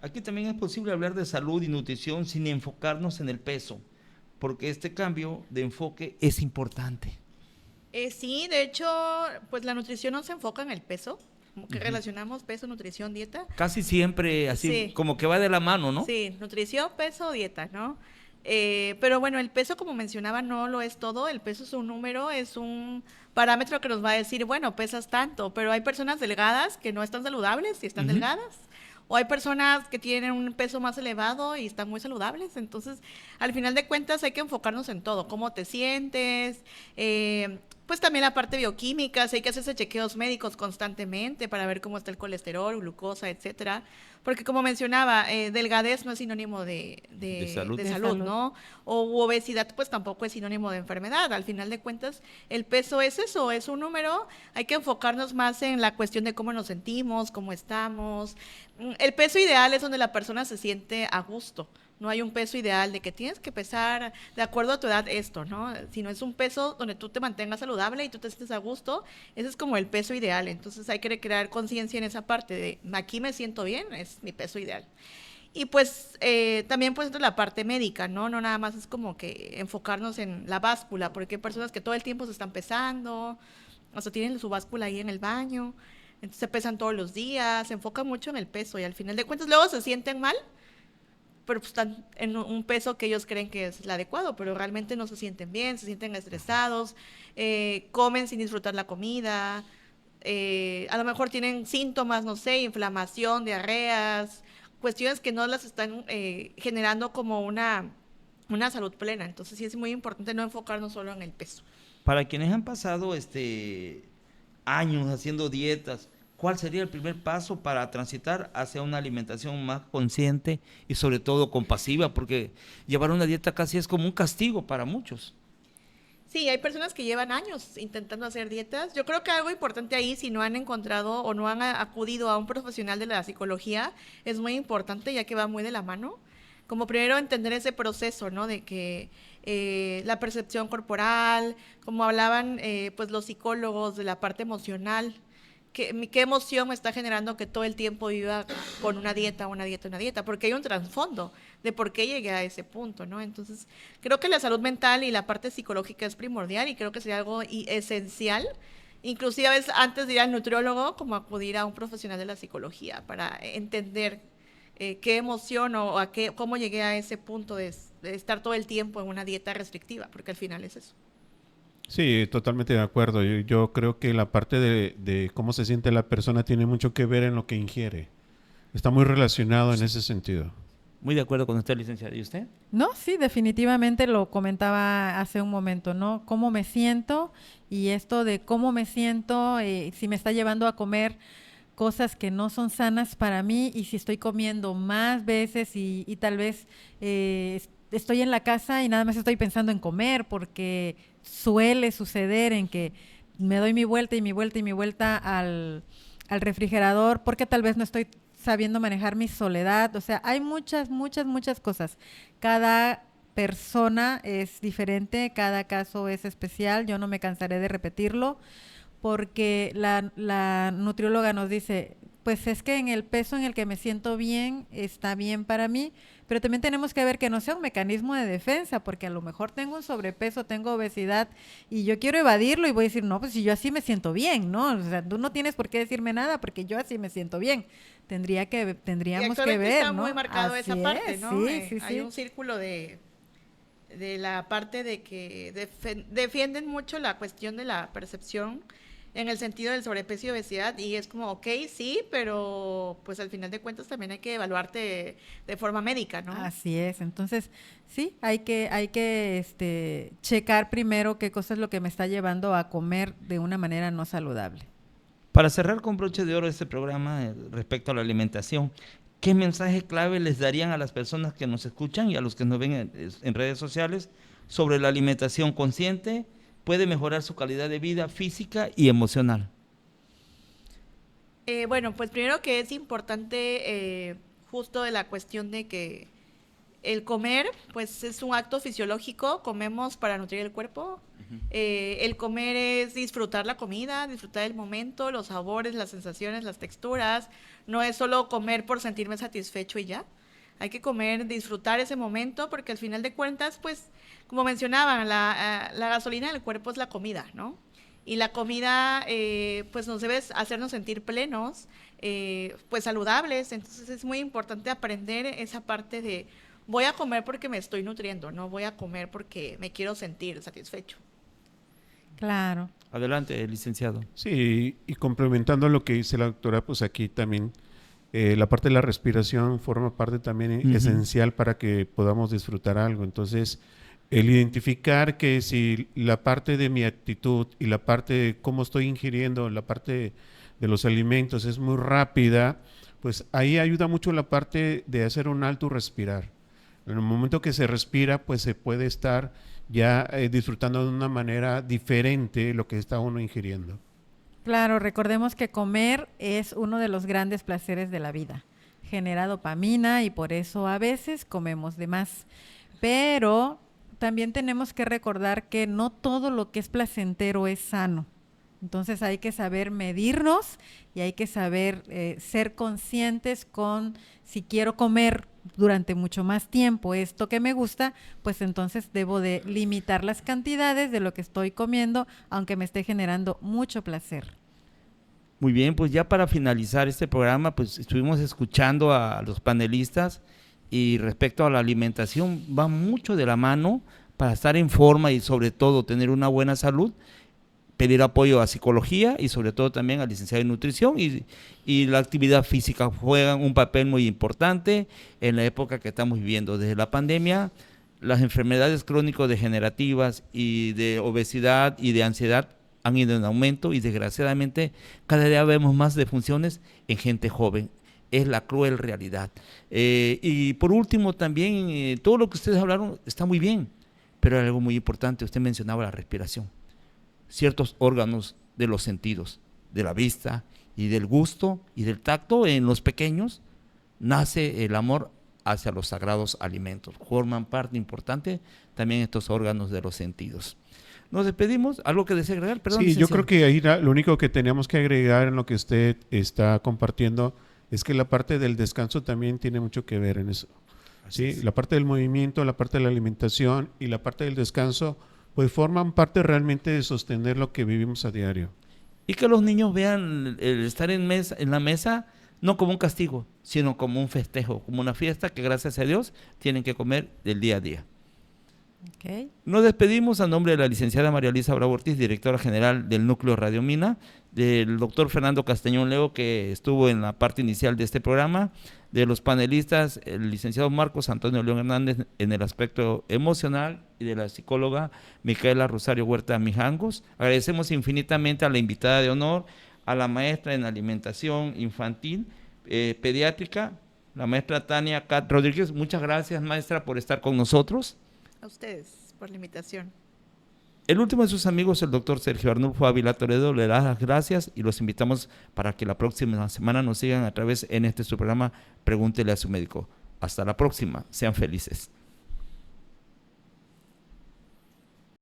Aquí también es posible hablar de salud y nutrición sin enfocarnos en el peso, porque este cambio de enfoque es importante. Sí, de hecho, pues la nutrición no se enfoca en el peso, como que relacionamos peso, nutrición, dieta. Casi siempre así, Sí. como que va de la mano, ¿no? Sí, nutrición, peso, dieta, ¿no? Pero bueno, el peso, como mencionaba, no lo es todo. El peso es un número, es un parámetro que nos va a decir, bueno, pesas tanto, pero hay personas delgadas que no están saludables y están delgadas. O hay personas que tienen un peso más elevado y están muy saludables. Entonces, al final de cuentas, hay que enfocarnos en todo. Cómo te sientes, pues también la parte bioquímica. Hay que hacerse chequeos médicos constantemente para ver cómo está el colesterol, glucosa, etcétera. Porque como mencionaba, delgadez no es sinónimo de salud. de De salud, salud. ¿no? O obesidad, pues tampoco es sinónimo de enfermedad. Al final de cuentas, el peso es eso, es un número. Hay que enfocarnos más en la cuestión de cómo nos sentimos, cómo estamos. El peso ideal es donde la persona se siente a gusto. No hay un peso ideal de que tienes que pesar de acuerdo a tu edad esto, ¿no? Sino es un peso donde tú te mantengas saludable y tú te sientes a gusto. Ese es como el peso ideal. Entonces hay que crear conciencia en esa parte de aquí me siento bien, es mi peso ideal. Y pues también pues la parte médica, ¿no? No nada más es como que enfocarnos en la báscula, porque hay personas que todo el tiempo se están pesando, hasta tienen su báscula ahí en el baño, entonces se pesan todos los días, se enfocan mucho en el peso y al final de cuentas luego se sienten mal, pero pues están en un peso que ellos creen que es el adecuado, pero realmente no se sienten bien, se sienten estresados, comen sin disfrutar la comida, a lo mejor tienen síntomas, no sé, inflamación, diarreas, cuestiones que no las están generando como una una salud plena. Entonces sí es muy importante no enfocarnos solo en el peso. Para quienes han pasado años haciendo dietas, ¿cuál sería el primer paso para transitar hacia una alimentación más consciente y sobre todo compasiva? Porque llevar una dieta casi es como un castigo para muchos. Sí, hay personas que llevan años intentando hacer dietas. Yo creo que algo importante ahí, si no han encontrado o no han acudido a un profesional de la psicología, es muy importante, ya que va muy de la mano. Como primero entender ese proceso, ¿no? De que la percepción corporal, como hablaban pues los psicólogos de la parte emocional, qué emoción me está generando que todo el tiempo viva con una dieta, porque hay un trasfondo de por qué llegué a ese punto, ¿no? Entonces, creo que la salud mental y la parte psicológica es primordial y creo que sería algo esencial, inclusive a veces antes de ir al nutriólogo, como acudir a un profesional de la psicología para entender qué emoción o cómo llegué a ese punto de estar todo el tiempo en una dieta restrictiva, porque al final es eso. Sí, totalmente de acuerdo. Yo creo que la parte de cómo se siente la persona tiene mucho que ver en lo que ingiere. Está muy relacionado en ese sentido. Muy de acuerdo con usted, licenciada. ¿Y usted? No, sí, definitivamente lo comentaba hace un momento, ¿no? Cómo me siento y esto de cómo me siento, si me está llevando a comer cosas que no son sanas para mí y si estoy comiendo más veces y tal vez estoy en la casa y nada más estoy pensando en comer porque suele suceder en que me doy mi vuelta y mi vuelta y mi vuelta al refrigerador porque tal vez no estoy sabiendo manejar mi soledad. O sea, hay muchas cosas. Cada persona es diferente, cada caso es especial. Yo no me cansaré de repetirlo porque la nutrióloga nos dice, pues es que en el peso en el que me siento bien está bien para mí, pero también tenemos que ver que no sea un mecanismo de defensa, porque a lo mejor tengo un sobrepeso, tengo obesidad y yo quiero evadirlo y voy a decir, no, pues si yo así me siento bien, ¿no? O sea, tú no tienes por qué decirme nada porque yo así me siento bien. Tendríamos que ver, está ¿no? muy marcado Así esa parte, ¿no? Sí, hay un círculo de la parte de que defienden mucho la cuestión de la percepción en el sentido del sobrepeso y obesidad, y es como, ok, sí, pero pues al final de cuentas también hay que evaluarte de forma médica, ¿no? Así es, entonces sí, hay que checar primero qué cosa es lo que me está llevando a comer de una manera no saludable. Para cerrar con broche de oro este programa respecto a la alimentación, ¿qué mensaje clave les darían a las personas que nos escuchan y a los que nos ven en redes sociales sobre la alimentación consciente? Puede mejorar su calidad de vida física y emocional. Bueno, pues primero que es importante justo de la cuestión de que el comer, pues es un acto fisiológico, comemos para nutrir el cuerpo. El comer es disfrutar la comida, disfrutar el momento, los sabores, las sensaciones, las texturas. No es solo comer por sentirme satisfecho y ya. Hay que comer, disfrutar ese momento, porque al final de cuentas, pues, como mencionaban, la gasolina del cuerpo es la comida, ¿no? Y la comida, pues, nos debe hacernos sentir plenos, pues, saludables. Entonces, es muy importante aprender esa parte de voy a comer porque me estoy nutriendo, no voy a comer porque me quiero sentir satisfecho. Claro. Adelante, licenciado. Sí, y complementando lo que dice la doctora, pues aquí también la parte de la respiración forma parte también esencial para que podamos disfrutar algo. Entonces, el identificar que si la parte de mi actitud y la parte de cómo estoy ingiriendo, la parte de los alimentos es muy rápida, pues ahí ayuda mucho la parte de hacer un alto y respirar. En el momento que se respira, pues se puede estar ya disfrutando de una manera diferente lo que está uno ingiriendo. Claro, recordemos que comer es uno de los grandes placeres de la vida. Genera dopamina y por eso a veces comemos de más. Pero también tenemos que recordar que no todo lo que es placentero es sano. Entonces hay que saber medirnos y hay que saber ser conscientes con si quiero comer durante mucho más tiempo esto que me gusta, pues entonces debo de limitar las cantidades de lo que estoy comiendo, aunque me esté generando mucho placer. Muy bien, pues ya para finalizar este programa, pues estuvimos escuchando a los panelistas y respecto a la alimentación va mucho de la mano para estar en forma y sobre todo tener una buena salud, pedir apoyo a psicología y sobre todo también al licenciado en nutrición y la actividad física juegan un papel muy importante en la época que estamos viviendo. Desde la pandemia, las enfermedades crónico-degenerativas y de obesidad y de ansiedad han ido en aumento y desgraciadamente cada día vemos más defunciones en gente joven. Es la cruel realidad. Y por último también, todo lo que ustedes hablaron está muy bien, pero hay algo muy importante. Usted mencionaba la respiración. Ciertos órganos de los sentidos, de la vista y del gusto y del tacto, en los pequeños nace el amor hacia los sagrados alimentos. Forman parte importante también estos órganos de los sentidos. Nos despedimos. ¿Algo que desea agregar? Perdón, sí, yo creo que ahí lo único que teníamos que agregar en lo que usted está compartiendo es que la parte del descanso también tiene mucho que ver en eso. ¿Sí? La parte del movimiento, la parte de la alimentación y la parte del descanso, pues forman parte realmente de sostener lo que vivimos a diario. Y que los niños vean el estar en la mesa no como un castigo, sino como un festejo, como una fiesta que gracias a Dios tienen que comer del día a día. Okay. Nos despedimos a nombre de la licenciada María Elisa Bravo Ortiz, directora general del Núcleo Radio Mina, del doctor Fernando Castañón Leo, que estuvo en la parte inicial de este programa, de los panelistas, el licenciado Marcos Antonio León Hernández en el aspecto emocional y de la psicóloga Micaela Rosario Huerta Mijangos. Agradecemos infinitamente a la invitada de honor, a la maestra en alimentación infantil, pediátrica, la maestra Tania Cat Rodríguez. Muchas gracias, maestra, por estar con nosotros. A ustedes por la invitación. El último de sus amigos, el doctor Sergio Arnulfo Ávila Toledo, le da las gracias y los invitamos para que la próxima semana nos sigan a través en su programa Pregúntele a su médico. Hasta la próxima, sean felices.